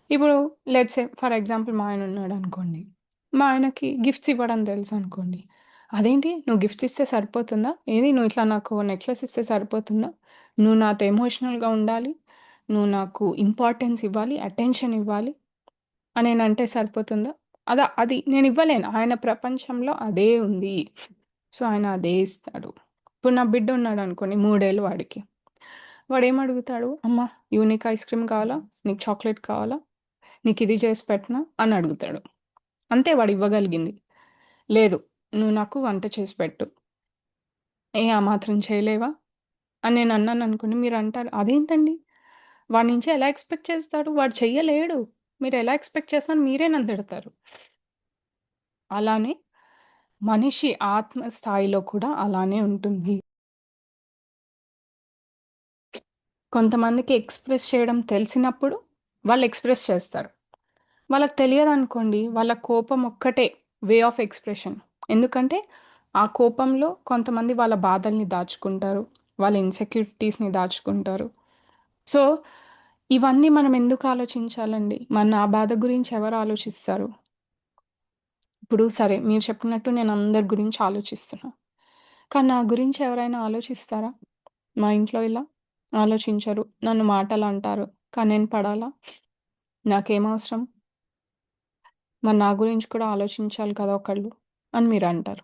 ఇప్పుడు లెట్స్ సే ఫర్ ఎగ్జాంపుల్ మా ఆయన ఉన్నాడనుకోండి. మా ఆయనకి గిఫ్ట్స్ ఇవ్వడం తెలుసనుకోండి. అదేంటి నువ్వు గిఫ్ట్స్ ఇస్తే సరిపోతుందా? ఏది నువ్వు ఇట్లా నాకు నెక్లెస్ ఇస్తే సరిపోతుందా? నువ్వు నాతో ఎమోషనల్‌గా ఉండాలి. నువ్వు నాకు ఇంపార్టెన్స్ ఇవ్వాలి, అటెన్షన్ ఇవ్వాలి అని నేనంటే సరిపోతుందా? అది నేనివ్వలేను. ఆయన ప్రపంచంలో అదే ఉంది. సో, ఆయన అదే ఇస్తాడు. ఇప్పుడు నా బిడ్డ ఉన్నాడనుకోండి 3 ఏళ్ళు వాడికి. వాడేమడుగుతాడు? అమ్మ ఇవి నీకు ఐస్ క్రీమ్ కావాలా? నీకు చాక్లేట్ కావాలా? నీకిది చేసి పెట్టనా? అని అడుగుతాడు. అంతే వాడివ్వగలిగింది. లేదు. నువ్వు నాకు వంట చేసి పెట్టు. ఏ ఆ మాత్రం చేయలేవా? అని నేనన్నాననుకోండి, మీరంటారు, "అదేంటండి? వాడి నుంచి ఎలా ఎక్స్‌పెక్ట్ చేస్తారు? వాడు చెయ్యలేడు. మీరెలా ఎక్స్‌పెక్ట్ చేస్తారని" మీరే నన్ను తిడతారు. అలానే మనిషి ఆత్మ స్థాయిలో కూడా అలానే ఉంటుంది. కొంతమందికి ఎక్స్‌ప్రెస్ చేయడం తెలిసినప్పుడు వాళ్ళు ఎక్స్‌ప్రెస్ చేస్తారు. వాళ్ళకి తెలియదనుకోండి, వాళ్ళ కోపం ఒక్కటే వే ఆఫ్ ఎక్స్‌ప్రెషన్. ఎందుకంటే, ఆ కోపంలో కొంతమంది వాళ్ళ బాధల్ని దాచుకుంటారు. వాళ్ళ ఇన్‌సెక్యూరిటీస్‌ని దాచుకుంటారు. సో, ఇవన్నీ మనం ఎందుకు ఆలోచించాలండి? నా బాధ గురించి ఎవరు ఆలోచిస్తారు? ఇప్పుడు సరే, మీరు చెప్పినట్టు నేను అందరి గురించి ఆలోచిస్తున్నా. కానీ నా గురించి ఎవరైనా ఆలోచిస్తారా? మా ఇంట్లో ఇలా ఆలోచించరు. నన్ను మాటలంటారు. కానీ నేను పడాలా? నాకేమవసరం? మరి నా గురించి కూడా ఆలోచించాలి కదా ఒకళ్ళు అని మీరంటారు.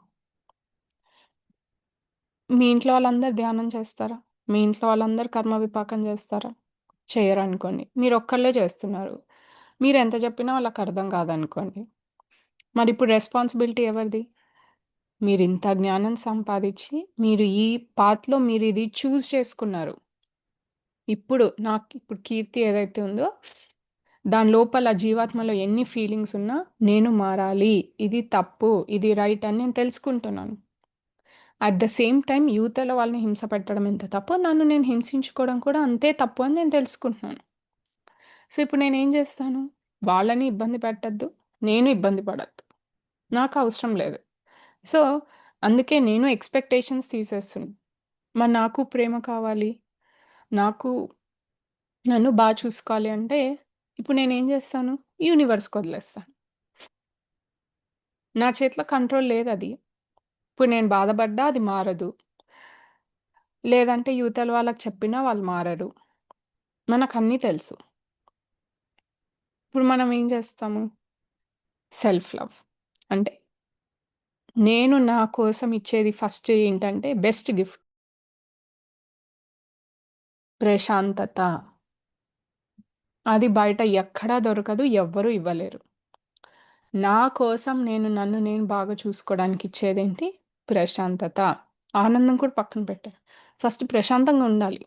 మీ ఇంట్లో వాళ్ళందరూ ధ్యానం చేస్తారా? మీ ఇంట్లో వాళ్ళందరూ కర్మ విపాకం చేస్తారా? చెయ్యరనుకోండి. మీరొక్కళ్ళే చేస్తున్నారు. మీరెంత చెప్పినా వాళ్ళకర్థం కాదనుకోండి. మరిప్పుడు రెస్పాన్సిబిలిటీ ఎవరిది? మీరింత జ్ఞానం సంపాదిచ్చి, మీరు ఈ పాత్‌లో మీరిది చేసుకున్నారు. నాకిప్పుడు కీర్తి ఏదైతే ఉందో, దాని లోపల జీవాత్మలో ఎన్ని ఫీలింగ్స్ ఉన్నా, నేను మారాలి, ఇది తప్పు, ఇది రైట్ అని నేను తెలుసుకుంటున్నాను. అట్ ద సేమ్ టైమ్ యువతల వాళ్ళని హింస పెట్టడం ఎంత తప్పో, నన్ను నేను హింసించుకోవడం కూడా అంతే తప్పు అని నేను తెలుసుకుంటున్నాను. సో, ఇప్పుడు నేనేం చేస్తాను? వాళ్ళని ఇబ్బంది పెట్టొద్దు, నేను ఇబ్బంది పడొద్దు. నాకవసరం లేదు. సో, అందుకే నేను ఎక్స్‌పెక్టేషన్స్ తీసేస్తున్నా. మరి నాకు ప్రేమ కావాలి, నాకు నన్ను చూసుకోవాలి అంటే, ఇప్పుడు నేనేం చేస్తాను? యూనివర్స్‌కి వదిలేస్తాను. నా చేతిలో కంట్రోల్ లేదది. ఇప్పుడు నేను బాధపడ్డా అది మారదు. లేదంటే యువతల వాళ్ళకి చెప్పినా వాళ్ళు మారరు. మనకన్నీ తెలుసు. ఇప్పుడు మనం ఏం చేస్తాము? Self love. అంటే నేను నా కోసం ఇచ్చేది ఫస్ట్ ఏంటంటే బెస్ట్ గిఫ్ట్ ప్రశాంతత. అది బయట ఎక్కడా దొరకదు. ఎవ్వరు ఇవ్వలేరు. నా కోసం నన్ను నేను బాగా చూసుకోవడానికి ఇచ్చేదేంటి? ప్రశాంతత. ఆనందం కూడా పక్కన పెట్టా. ఫస్ట్ ప్రశాంతంగా ఉండాలి.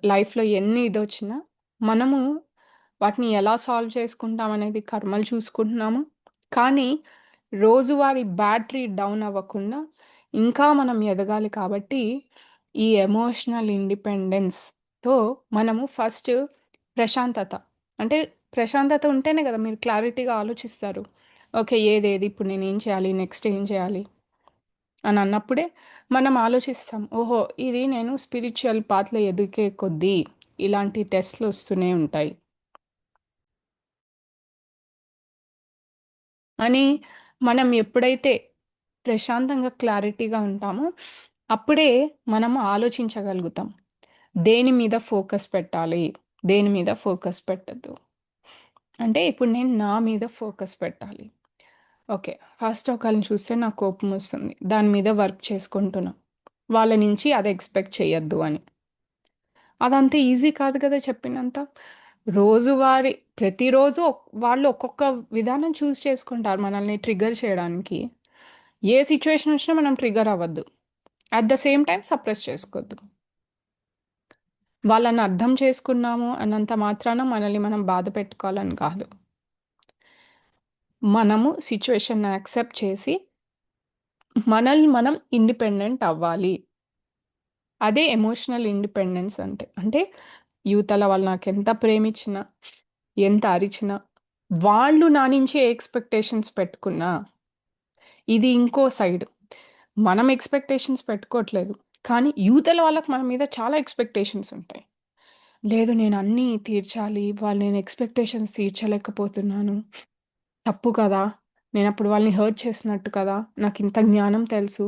లైఫ్‌లో ఎన్ని ఇదొచ్చినా మనము వాటిని ఎలా సాల్వ్ చేసుకుంటామనేది కర్మలు చూసుకుంటున్నాము. కానీ రోజువారీ బ్యాటరీ డౌన్ అవ్వకుండా ఇంకా మనం ఎదగాలి కాబట్టి ఈ ఎమోషనల్ ఇండిపెండెన్స్‌తో మనము ఫస్ట్ ప్రశాంతత. అంటే ప్రశాంతత ఉంటేనే కదా మీరు క్లారిటీగా ఆలోచిస్తారు. ఓకే. ఏదేది ఇప్పుడు నేనేం చేయాలి? నెక్స్ట్ ఏం చేయాలి? అని అన్నప్పుడే మనం ఆలోచిస్తాం. ఓహో! ఇది నేను స్పిరిచ్యువల్ పాత్‌లో ఎదిగే కొద్దీ ఇలాంటి టెస్ట్‌లు వస్తూనే ఉంటాయి. అని మనం ఎప్పుడైతే ప్రశాంతంగా, క్లారిటీగా ఉంటామో, అప్పుడే మనం ఆలోచించగలుగుతాం. దేని మీద ఫోకస్ పెట్టాలి? దేని మీద ఫోకస్ పెట్టొద్దు. అంటే ఇప్పుడు నేను నా మీద ఫోకస్ పెట్టాలి. ఓకే. ఫస్ట్ ఒకళ్ళని చూస్తే నాకు కోపమొస్తుంది. దాని మీద వర్క్ చేసుకుంటున్నా. వాళ్ళ నుంచి అది ఎక్స్‌పెక్ట్ చేయొద్దు అని. అదంత ఈజీ కాదు కదా చెప్పినంత. రోజువారీ ప్రతిరోజు వాళ్ళు ఒక్కొక్క విధానం చేసుకుంటారు మనల్ని ట్రిగ్గర్ చేయడానికి. ఏ సిట్యుయేషన్ వచ్చినా మనం ట్రిగ్గర్ అవ్వద్దు. At the same time suppress చేసుకోవద్దు. వాళ్ళని అర్థం చేసుకున్నాము అన్నంత మాత్రాన మనల్ని మనం బాధ పెట్టుకోవాలని కాదు. మనము సిట్యుయేషన్‌ని యాక్సెప్ట్ చేసి మనల్ని మనం ఇండిపెండెంట్ అవ్వాలి. అదే ఎమోషనల్ ఇండిపెండెన్స్ అంటే. అంటే యువతల వాళ్ళు నాకెంత ప్రేమిచ్చినా, ఎంత అరిచినా, వాళ్ళు నా నుంచి ఏ ఎక్స్‌పెక్టేషన్స్ పెట్టుకున్నా, ఇది ఇంకో సైడ్. మనం ఎక్స్‌పెక్టేషన్స్ పెట్టుకోవట్లేదు. కానీ యువతల వాళ్ళకి మన మీద చాలా ఎక్స్‌పెక్టేషన్స్ ఉంటాయి. లేదు నేనన్నీ తీర్చాలి. నేను ఎక్స్‌పెక్టేషన్స్ తీర్చలేకపోతున్నాను. తప్పు కదా! నేనప్పుడు వాళ్ళని హర్ట్ చేసినట్టు కదా! నాకింత జ్ఞానం తెలుసు.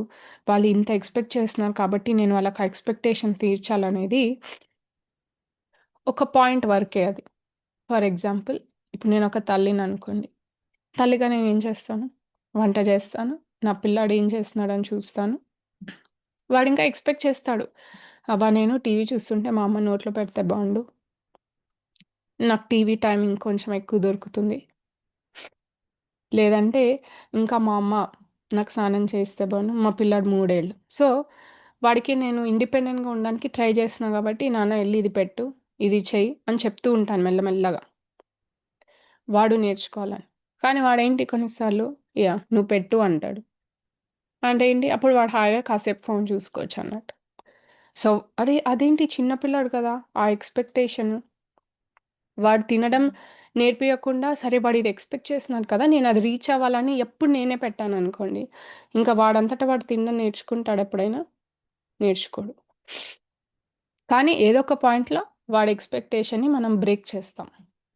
వాళ్ళు ఇంత ఎక్స్‌పెక్ట్ చేస్తున్నారు కాబట్టి నేను వాళ్ళకి ఆ ఎక్స్‌పెక్టేషన్ తీర్చాలనేది ఒక పాయింట్ వరకే అది. ఫర్ ఎగ్జాంపుల్ ఇప్పుడు నేనొక తల్లిననుకోండి. తల్లిగా నేనేం చేస్తాను? వంట చేస్తాను. నా పిల్లాడు ఏం చేస్తున్నాడని చూస్తాను. వాడింకా ఎక్స్‌పెక్ట్ చేస్తాడు. అబ్బా! నేను టీవీ చూస్తుంటే మా అమ్మ నోట్లో పెడితే బావుండు. నాకు టీవీ టైమ్ ఇంకొంచెం ఎక్కువ దొరుకుతుంది. లేదంటే ఇంకా మా అమ్మ నాకు స్నానం చేస్తే బాగుండు. మా పిల్లాడు 3 ఏళ్ళు. సో, వాడికి నేను ఇండిపెండెంట్‌గా ఉండడానికి ట్రై చేస్తున్నా కాబట్టి, నాన్న ఎళ్లి ఇది పెట్టు, ఇది చెయ్యి అని చెప్తూ ఉంటాను మెల్లమెల్లగా. వాడు నేర్చుకోవాలని. కానీ వాడేంటి కొన్నిసార్లు నువ్వు పెట్టు అంటాడు. అంటే ఏంటి అప్పుడు వాడు హాయిగా కాసేపు ఫోను చూసుకోవచ్చన్నట్టు. సో, అరే! అదేంటి చిన్న పిల్లాడు కదా! ఆ ఎక్స్‌పెక్టేషన్ వాడు తినడం నేర్పియకుండా, సరే వాడిది ఎక్స్‌పెక్ట్ చేస్తున్నాడు కదా! నేనది రీచ్ అవ్వాలని ఎప్పుడు నేనే పెట్టాననుకోండి, ఇంకా వాడంతట వాడు తినడం నేర్చుకుంటాడా ఎప్పుడైనా? నేర్చుకోడు. కానీ ఏదో ఒక పాయింట్‌లో వాడి ఎక్స్‌పెక్టేషన్‌ని మనం బ్రేక్ చేస్తాం.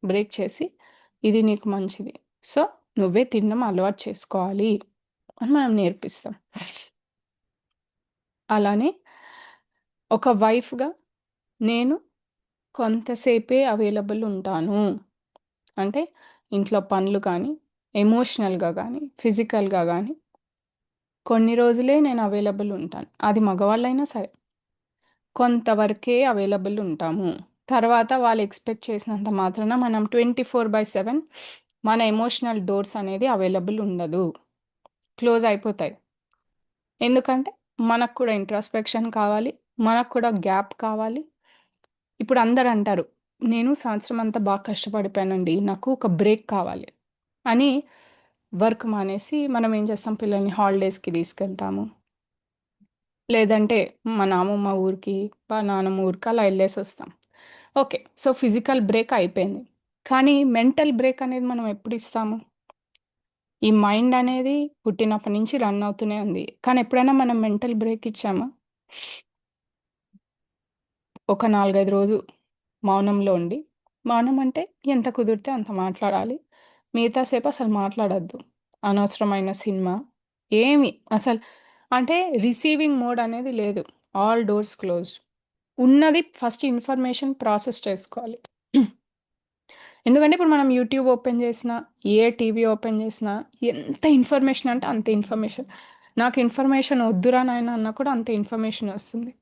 బ్రేక్ చేసి, ఇది నీకు మంచిది. సో, నువ్వే తినడం అలవాటు చేసుకోవాలి అని మనం నేర్పిస్తాం. అలానే ఒక వైఫ్‌గా నేను కొంతసేపే అవైలబుల్ ఉంటాను. అంటే ఇంట్లో పనులు కానీ, ఎమోషనల్‌గా గానీ, ఫిజికల్‌గా గానీ కొన్ని రోజులే నేను అవైలబుల్ ఉంటాను. అది మగవాళ్ళైనా సరే. కొంతవరకే అవైలబుల్ ఉంటాము. తర్వాత వాళ్ళు ఎక్స్‌పెక్ట్ చేసినంత మాత్రాన మనం 24/7 మన ఎమోషనల్ డోర్స్ అనేది అవైలబుల్ ఉండదు. క్లోజ్ అయిపోతాయి. ఎందుకంటే మనకు కూడా ఇంట్రాస్పెక్షన్ కావాలి. మనకు కూడా గ్యాప్ కావాలి. ఇప్పుడు అందరూ అంటారు, "నేను సంవత్సరం అంతా బాగా కష్టపడిపోయానండి. నాకు ఒక బ్రేక్ కావాలి" అని వర్క్ మానేసి మనం ఏం చేస్తాం పిల్లల్ని హాలిడేస్‌కి తీసుకెళ్తాము. లేదంటే మా నానమ్మ ఊరికి, మా నానమ్మ ఊరికి అలా ఎళ్ళేసొస్తాం. ఓకే. సో, ఫిజికల్ బ్రేక్ అయిపోయింది. కానీ మెంటల్ బ్రేక్ అనేది మనం ఎప్పుడిస్తాము? ఈ మైండ్ అనేది పుట్టినప్పటి నుంచి రన్ అవుతూనే ఉంది. కానీ ఎప్పుడైనా మనం మెంటల్ బ్రేక్ ఇచ్చామా? ఒక 4, 5 రోజు మౌనంలో ఉండి, మౌనం అంటే ఎంత కుదిరితే అంత మాట్లాడాలి. మిగతా సేపు అసలు మాట్లాడొద్దు. అనవసరమైన సినిమా ఏమి అసలు అంటే రిసీవింగ్ మోడ్ అనేది లేదు. All doors closed. ఉన్నది ఫస్ట్ ఇన్ఫర్మేషన్ ప్రాసెస్ చేసుకోవాలి. ఎందుకంటే ఇప్పుడు మనం యూట్యూబ్ ఓపెన్ చేసినా, ఏ టీవీ ఓపెన్ చేసినా ఎంత ఇన్ఫర్మేషన్ అంటే అంత ఇన్ఫర్మేషన్. నాకు ఇన్ఫర్మేషన్ వద్దురా నాయనా అన్నా కూడా అంత ఇన్ఫర్మేషన్ వస్తుంది.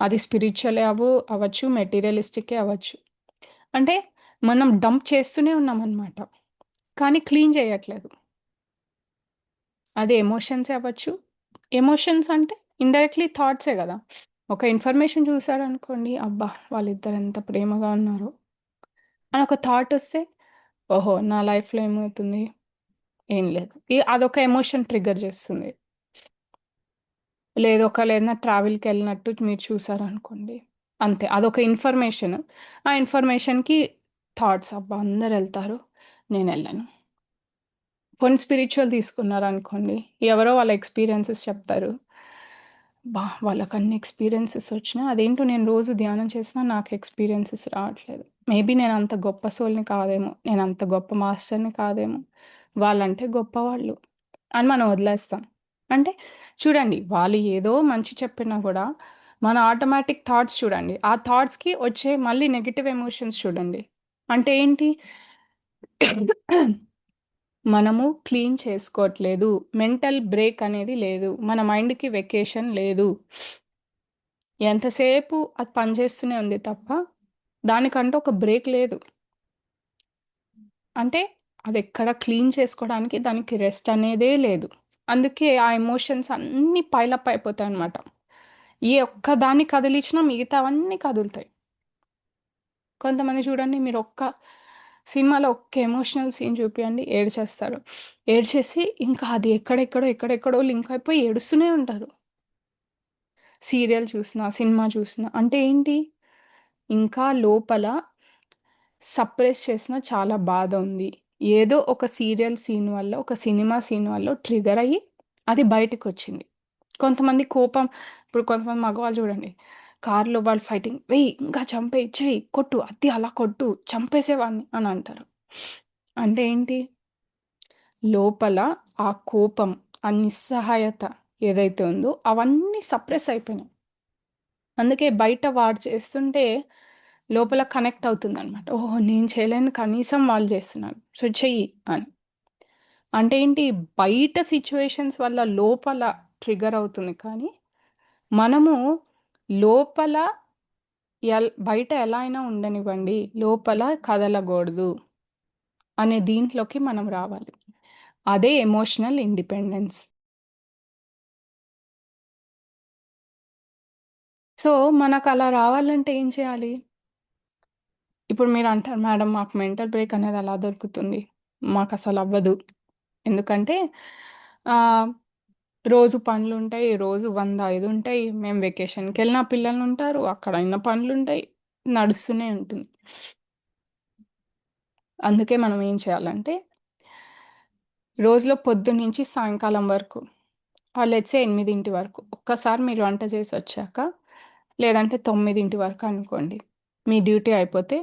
అది స్పిరిచ్యువలే అవ్వచ్చు, మెటీరియలిస్టికే అవ్వచ్చు. అంటే మనం డంప్ చేస్తూనే ఉన్నామనమాట. కానీ క్లీన్ చేయట్లేదు. అది ఎమోషన్సే అవ్వచ్చు. ఎమోషన్స్ అంటే ఇండైరెక్ట్‌లీ థాట్సే గదా! ఒక ఇన్ఫర్మేషన్ చూసాడనుకోండి, అబ్బా! వాళ్ళిద్దరు ఎంత ప్రేమగా ఉన్నారో అని ఒక థాటొస్తే, ఓహో! నా లైఫ్‌లో ఏమవుతుంది? ఏం లేదు. అదొక ఎమోషన్ ట్రిగ్గర్ చేస్తుంది. లేదు ఒకళ్ళేదైనా ట్రావెల్‌కెళ్ళినట్టు మీరు చూసారనుకోండి. అంతే. అదొక ఇన్ఫర్మేషన్. ఆ ఇన్ఫర్మేషన్‌కి థాట్స్ అబ్బా! అందరెళ్తారు. నేనెళ్ళను. పోనీ స్పిరిచ్యువల్ తీసుకున్నారనుకోండి. ఎవరో వాళ్ళ ఎక్స్‌పీరియన్సెస్ చెప్తారు. వాళ్ళకన్ని ఎక్స్‌పీరియన్సెస్ వచ్చినా అదేంటో నేను రోజు ధ్యానం చేసినా నాకు ఎక్స్‌పీరియన్సెస్ రావట్లేదు. మేబీ నేనంత గొప్ప సోల్‌ని కాదేమో! నేనంత గొప్ప మాస్టర్‌ని కాదేమో! వాళ్ళంటే గొప్పవాళ్ళు అని మనం వదిలేస్తాం. అంటే చూడండి వాళ్ళు ఏదో మంచి చెప్పినా గూడా మన ఆటోమేటిక్ థాట్స్ చూడండి. ఆ థాట్స్‌కి వచ్చే మళ్ళీ నెగెటివ్ ఎమోషన్స్ చూడండి. అంటే ఏంటి? మనము క్లీన్ చేసుకోవట్లేదు. మెంటల్ బ్రేక్ అనేది లేదు. మన మైండ్‌కి వెకేషన్ లేదు. ఎంతసేపు అది పనిచేస్తూనే ఉంది తప్ప, దానికంటూ ఒక బ్రేక్ లేదు. అంటే అదెక్కడ క్లీన్ చేసుకోవడానికి దానికి రెస్ట్ అనేదే లేదు. అందుకే ఆ ఎమోషన్స్ అన్నీ పైలప్ అయిపోతాయన్నమాట. ఏ ఒక్కదాన్ని కదిలిచ్చినా మిగతావన్నీ కదులుతాయి. కొంతమంది చూడండి మీరు సినిమాలో ఒక్క ఎమోషనల్ సీన్ చూపియండి ఏడ్చేస్తారు. ఏడ్చేసి ఇంకా అది ఎక్కడెక్కడో లింక్ అయిపోయి ఏడుస్తూనే ఉంటారు. సీరియల్ చూసినా, సినిమా చూసినా అంటే ఏంటి? ఇంకా లోపల సప్రెస్ చేసిన చాలా బాధ ఉంది. ఏదో ఒక సీరియల్ సీన్ వల్ల, ఒక సినిమా సీన్ వల్లో ట్రిగ్గర్ అయ్యి అది బయటికొచ్చింది. కొంతమంది కోపం ఇప్పుడు కొంతమంది మగవాళ్ళు చూడండి. కార్‌లో వాళ్ళు ఫైటింగ్ "వెయ్యి, ఇంకా చంపేయి, చెయ్యి, కొట్టు, అలా కొట్టు, చంపేసేవాడిని" అని అంటారు. అంటే ఏంటి? లోపల ఆ కోపం, ఆ నిస్సహాయత ఏదైతే ఉందో అవన్నీ సప్రెస్ అయిపోయినాయి. అందుకే బయట వాడు చేస్తుంటే లోపల కనెక్ట్ అవుతుందనమాట. ఓహో! నేను చేయలేనిది కనీసం వాళ్ళు చేస్తున్నారు. సో, చెయ్యి అని. అంటే ఏంటి బయట సిట్యుయేషన్స్ వల్ల లోపల ట్రిగ్గర్ అవుతుంది కానీ, మనము లోపల బయట ఎలా అయినా ఉండనివ్వండి. లోపల కదలగూడదు అనే దీంట్లోకి మనం రావాలి. అదే ఎమోషనల్ ఇండిపెండెన్స్. సో, మనకలా రావాలంటే ఏం చేయాలి? ఇప్పుడు మీరంటారు, "మేడం మాకు మెంటల్ బ్రేక్ అనేది ఎలా దొరుకుతుంది? మాకసలవ్వదు." ఎందుకంటే ఆహ్, రోజు పనులుంటాయి. రోజు 100, 5 ఉంటాయి. మేము వెకేషన్‌కెళ్ళిన పిల్లలుంటారు. అక్కడ ఇన్న పనులుంటాయి. నడుస్తూనే ఉంటుంది. అందుకే మనం ఏం చేయాలంటే, రోజులో పొద్దున్నుంచి సాయంకాలం వరకు లెట్స్ సే 8 వరకు ఒక్కసారి మీరు వంట చేసొచ్చాక, లేదంటే 9 వరకు అనుకోండి. మీ డ్యూటీ అయిపోతే,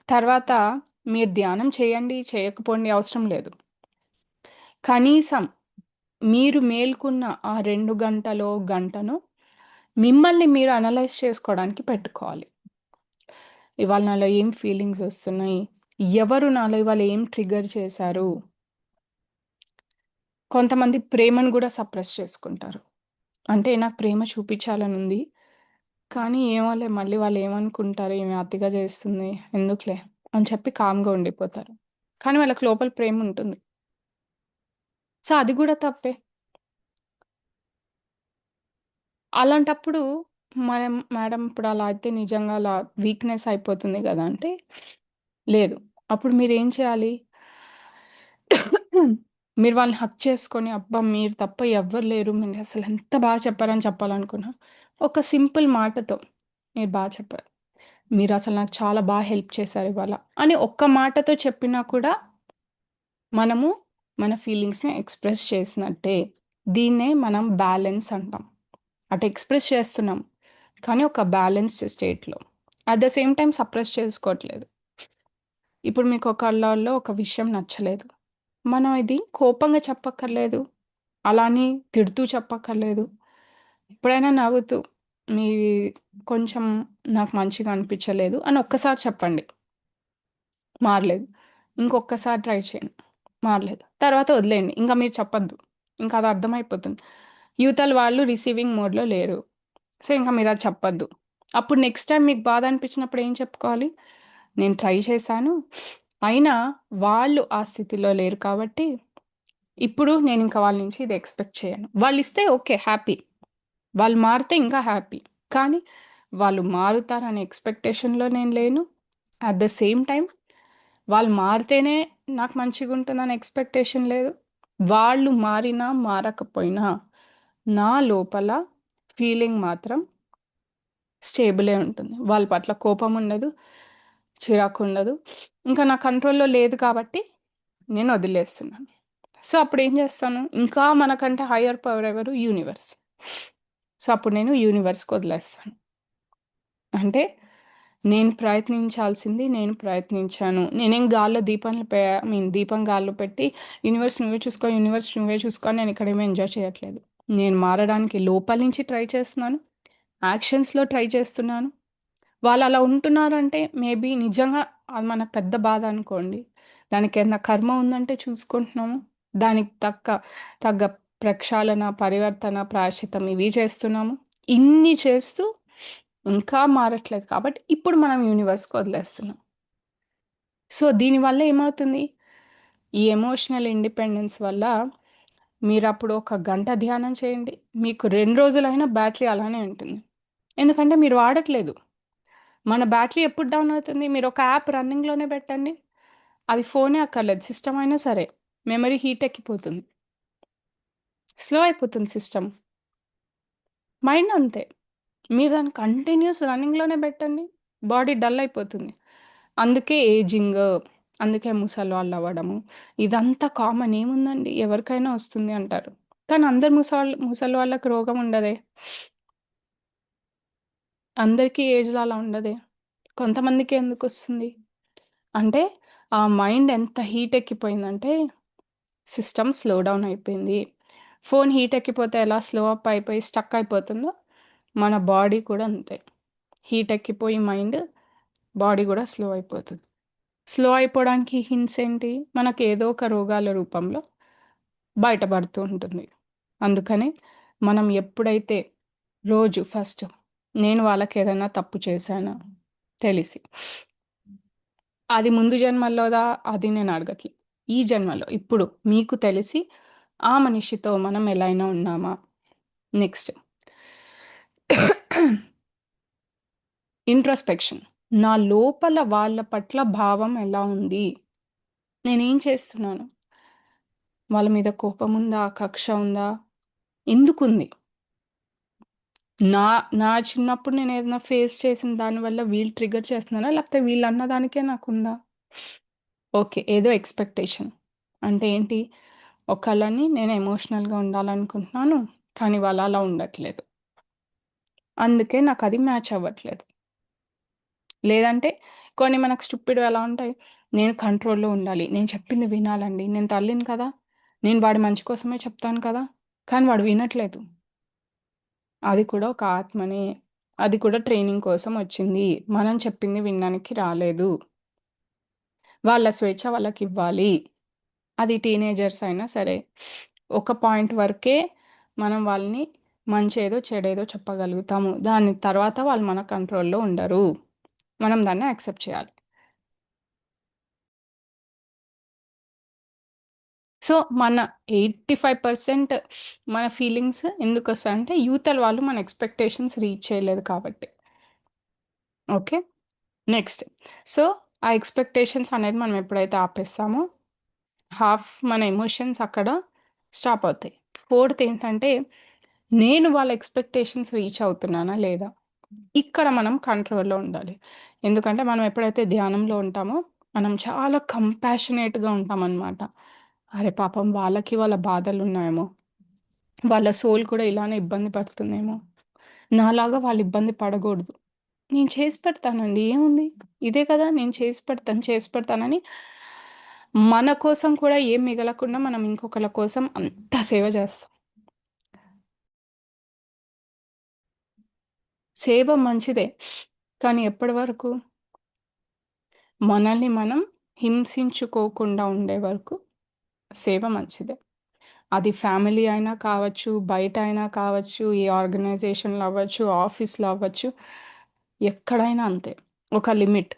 తర్వాత మీరు ధ్యానం చేయండి, చేయకపోండి అవసరం లేదు. కనీసం మీరు మేల్కున్న ఆ 2 గంటలో, గంటనో మిమ్మల్ని మీరు అనలైజ్ చేసుకోవడానికి పెట్టుకోవాలి. ఇవాళ నాలో ఏం ఫీలింగ్స్ ఒస్తున్నాయి? ఎవరు నాలో ఇవాళ ఏం ట్రిగ్గర్ చేశారు? కొంతమంది ప్రేమను గూడా సప్రెస్ చేసుకుంటారు. అంటే నాకు ప్రేమ చూపిచ్చాలనుంది. కానీ ఏమోలే మళ్ళీ వాళ్ళేమనుకుంటారో, ఈమె అతిగా చేస్తుంది, ఎందుకులే అని చెప్పి కామ్‌గా ఉండిపోతారు. కానీ వాళ్ళకి లోపల ప్రేముంటుంది. సో, అది గూడా తప్పే. అలాంటప్పుడు మేడం ఇప్పుడు అలా అయితే నిజంగా అలా వీక్‌నెస్ అయిపోతుంది గదా! అంటే, లేదు. అప్పుడు మీరేం చేయాలి? మీరు వాళ్ళని హగ్ చేసుకొని, అబ్బా! మీరు తప్ప ఎవ్వరు లేరు. మీరసలు ఎంత బాగా చెప్పారని చెప్పాలనుకున్నా. ఒక సింపుల్ మాటతో, మీరు బా చెప్పారు. మీరసలు నాకు చాలా హెల్ప్ చేశారు ఇవాళ అని ఒక్క మాటతో చెప్పినా కూడా మనము మన ఫీలింగ్స్‌ని ఎక్స్‌ప్రెస్ చేసినట్టే. దీన్నే మనం బ్యాలెన్స్ అంటాం. అటు ఎక్స్‌ప్రెస్ చేస్తున్నాం. కానీ ఒక బ్యాలెన్స్డ్ స్టేట్‌లో. At the same time suppress చేసుకోవట్లేదు. ఇప్పుడు మీకు ఒకళ్ళలో ఒక విషయం నచ్చలేదు. మనం ఇది కోపంగా చెప్పక్కర్లేదు. అలా అని తిడుతూ చెప్పక్కర్లేదు. ఎప్పుడైనా నవ్వుతూ మీ కొంచెం నాకు మంచిగా అనిపించలేదు అని ఒక్కసారి చెప్పండి. మారలేదు. ఇంకొక్కసారి ట్రై చేయండి. మారలేదు. తర్వాత వదిలేయండి. ఇంక మీరు చెప్పొద్దు. ఇంక అది అర్థమైపోతుంది. ఇవతల వాళ్ళు రిసీవింగ్ మోడ్‌లో లేరు. సో, ఇంక మీరది చెప్పొద్దు. అప్పుడు నెక్స్ట్ టైమ్ మీకు బాధ అనిపించినప్పుడు ఏం చెప్పుకోవాలి? నేను ట్రై చేశాను. అయినా వాళ్ళు ఆ స్థితిలో లేరు కాబట్టి, ఇప్పుడు నేనింక వాళ్ళ నుంచి ఇది ఎక్స్‌పెక్ట్ చేయను. వాళ్ళిస్తే ఓకే. హ్యాపీ. వాళ్ళు మారితే ఇంకా హ్యాపీ. కానీ వాళ్ళు మారుతారనే ఎక్స్‌పెక్టేషన్‌లో నేను లేను. అట్ ద సేమ్ టైమ్ వాళ్ళు మారితేనే నాకు మంచిగుంటుందని ఎక్స్‌పెక్టేషన్ లేదు. వాళ్ళు మారినా, మారకపోయినా నా లోపల ఫీలింగ్ మాత్రం స్టేబులే ఉంటుంది. వాళ్ళ పట్ల కోపముండదు, చిరాకుండదు. ఇంకా నా కంట్రోల్‌లో లేదు కాబట్టి నేను వదిలేస్తున్నాను. సో, అప్పుడేం జేస్తాను, ఇంకా మనకంటే హయ్యర్ పవర్ ఎవరు? యూనివర్స్. సో, అప్పుడు నేను యూనివర్స్‌కి వదిలేస్తాను. అంటే నేను ప్రయత్నించాల్సింది నేను ప్రయత్నించాను. నేనేం గాల్లో దీపాలు దీపం గాల్లో పెట్టి యూనివర్స్ నువ్వే చూసుకో, యూనివర్స్ నువ్వే చూసుకో అని నేనిక్కడేమి ఎంజాయ్ చేయట్లేదు. నేను మారడానికి లోపల నుంచి ట్రై చేస్తున్నాను. యాక్షన్స్‌లో ట్రై చేస్తున్నాను. వాళ్ళలా ఉంటున్నారంటే మేబీ నిజంగా అది మనకు పెద్ద బాధ అనుకోండి. దానికేదన్నా కర్మ ఉందంటే చూసుకుంటున్నాము. దానికి తగ్గ ప్రక్షాళన, పరివర్తన, ప్రాయశ్చిత్తం ఇవి చేస్తున్నాము. ఇన్ని చేస్తూ ఇంకా మారట్లేదు కాబట్టి ఇప్పుడు మనం యూనివర్స్‌కి వదిలేస్తున్నాం. సో, దీనివల్ల ఏమవుతుంది? ఈ ఎమోషనల్ ఇండిపెండెన్స్ వల్ల మీరప్పుడు ఒక గంట ధ్యానం చేయండి. మీకు 2 రోజులైనా బ్యాటరీ అలానే ఉంటుంది. ఎందుకంటే మీరు వాడట్లేదు. మన బ్యాటరీ ఎప్పుడు డౌన్ అవుతుంది? మీరొక యాప్ రన్నింగ్‌లోనే పెట్టండి. అది ఫోనే అక్కర్లేదు. సిస్టమ్ అయినా సరే. మెమరీ హీట్ ఎక్కిపోతుంది. స్లో అయిపోతుంది సిస్టమ్. మైండ్ అంతే. మీరు దాన్ని కంటిన్యూస్ రన్నింగ్‌లోనే పెట్టండి. బాడీ డల్ అయిపోతుంది. అందుకే ఏజింగ్, అందుకే ముసలోళ్ళవ్వడము. ఇదంతా కామన్ ఏముందండి ఎవరికైనా వస్తుంది అంటారు. కానీ అందరు ముసలోళ్ళకి రోగం ఉండదే. అందరికీ ఏజ్‌లో అలా ఉండదే. కొంతమందికే ఎందుకొస్తుంది? అంటే ఆ మైండ్ ఎంత హీట్ ఎక్కిపోయిందంటే సిస్టమ్ స్లో డౌన్ అయిపోయింది. ఫోన్ హీట్ ఎక్కిపోతే ఎలా స్లో అప్ అయిపోయి స్టక్ అయిపోతుందో, మన బాడీ కూడా అంతే. హీట్ ఎక్కిపోయి మైండ్, బాడీ గూడా స్లో అయిపోతది. స్లో అయిపోవడానికి హింట్స్ ఏంటి? మనకేదో ఒక రోగాల రూపంలో బయటపడుతూ ఉంటుంది. అందుకని మనం ఎప్పుడైతే రోజు ఫస్ట్ నేను వాళ్ళకేదైనా తప్పు చేశానా తెలిసి, అది ముందు జన్మల్లోదా అది నేను అడగట్లే. ఈ జన్మలో ఇప్పుడు మీకు తెలిసి ఆ మనిషితో మనం ఎలా అయినా ఉన్నామా? Next introspection. నా లోపల వాళ్ళ పట్ల భావం ఎలా ఉంది? నేనేం చేస్తున్నాను? వాళ్ళ మీద కోపముందా? కక్ష ఉందా? ఎందుకుంది? నా నా చిన్నప్పుడు నేనేదైనా ఫేస్ చేసిన దాని వల్ల వీళ్ళు ట్రిగ్గర్ చేస్తున్నారా? లేకపోతే వీళ్ళన్న దానికే నాకుందా? ఓకే. ఏదో ఎక్స్‌పెక్టేషన్. అంటే ఏంటి? ఒకళ్ళని నేను ఎమోషనల్‌గా ఉండాలనుకుంటున్నాను. కానీ వాళ్ళు అలా ఉండట్లేదు. అందుకే నాకది మ్యాచ్ అవ్వట్లేదు. లేదంటే కొన్ని మనకు స్టూపిడ్‌వి ఎలా ఉంటాయి? నేను కంట్రోల్‌లో ఉండాలి. నేను చెప్పింది వినాలండి. నేను తల్లిని కదా! నేను వాడి మంచి కోసమే చెప్తాను కదా! కానీ వాడు వినట్లేదు. అది కూడా ఒక ఆత్మనే. అది కూడా ట్రైనింగ్ కోసం వచ్చింది. మనం చెప్పింది వినడానికి రాలేదు. వాళ్ళ స్వేచ్ఛ వాళ్ళకివ్వాలి. అది టీనేజర్స్ అయినా సరే. ఒక పాయింట్ వరకే మనం వాళ్ళని మంచేదో, చెడేదో చెప్పగలుగుతాము. దాని తర్వాత వాళ్ళు మన కంట్రోల్‌లో ఉండరు. మనం దాన్ని యాక్సెప్ట్ చేయాలి. సో, మన 85% మన ఫీలింగ్స్ ఎందుకొస్తాయంటే, యువతల వాళ్ళు మన ఎక్స్‌పెక్టేషన్స్ రీచ్ చేయలేదు కాబట్టి. ఓకే. నెక్స్ట్. సో, ఆ ఎక్స్‌పెక్టేషన్స్ అనేది మనం ఎప్పుడైతే ఆపేస్తామో, హాఫ్ మన ఎమోషన్స్ అక్కడ స్టాప్ అవుతాయి. ఫోర్త్ ఏంటంటే, నేను వాళ్ళ ఎక్స్‌పెక్టేషన్స్ రీచ్ అవుతున్నానా లేదా? ఇక్కడ మనం కంట్రోల్‌లో ఉండాలి. ఎందుకంటే, మనం ఎప్పుడైతే ధ్యానంలో ఉంటామో, మనం చాలా కంపాషనేట్‌గా ఉంటామనమాట. అరే పాపం వాళ్ళకి వాళ్ళ బాధలున్నాయేమో! వాళ్ళ సోల్ కూడా ఇలానే ఇబ్బంది పడుతుందేమో! నాలాగా వాళ్ళు ఇబ్బంది పడగూడదు. నేను చేసి పెడతానండి. ఏముంది? ఇదే కదా! నేను చేసి పెడతాను, చేసి పెడతానని మన కోసం కూడా ఏం మిగలకుండా మనం ఇంకొకళ్ళ కోసం అంత సేవ చేస్తాం. సేవ మంచిదే. కానీ ఎప్పటి వరకు? మనల్ని మనం హింసించుకోకుండా ఉండే వరకు సేవ మంచిదే. అది ఫ్యామిలీ అయినా కావచ్చు, బయట అయినా కావచ్చు, ఏ ఆర్గనైజేషన్‌లో అవ్వచ్చు, ఆఫీస్‌లో అవ్వచ్చు, ఎక్కడైనా అంతే. ఒక లిమిట్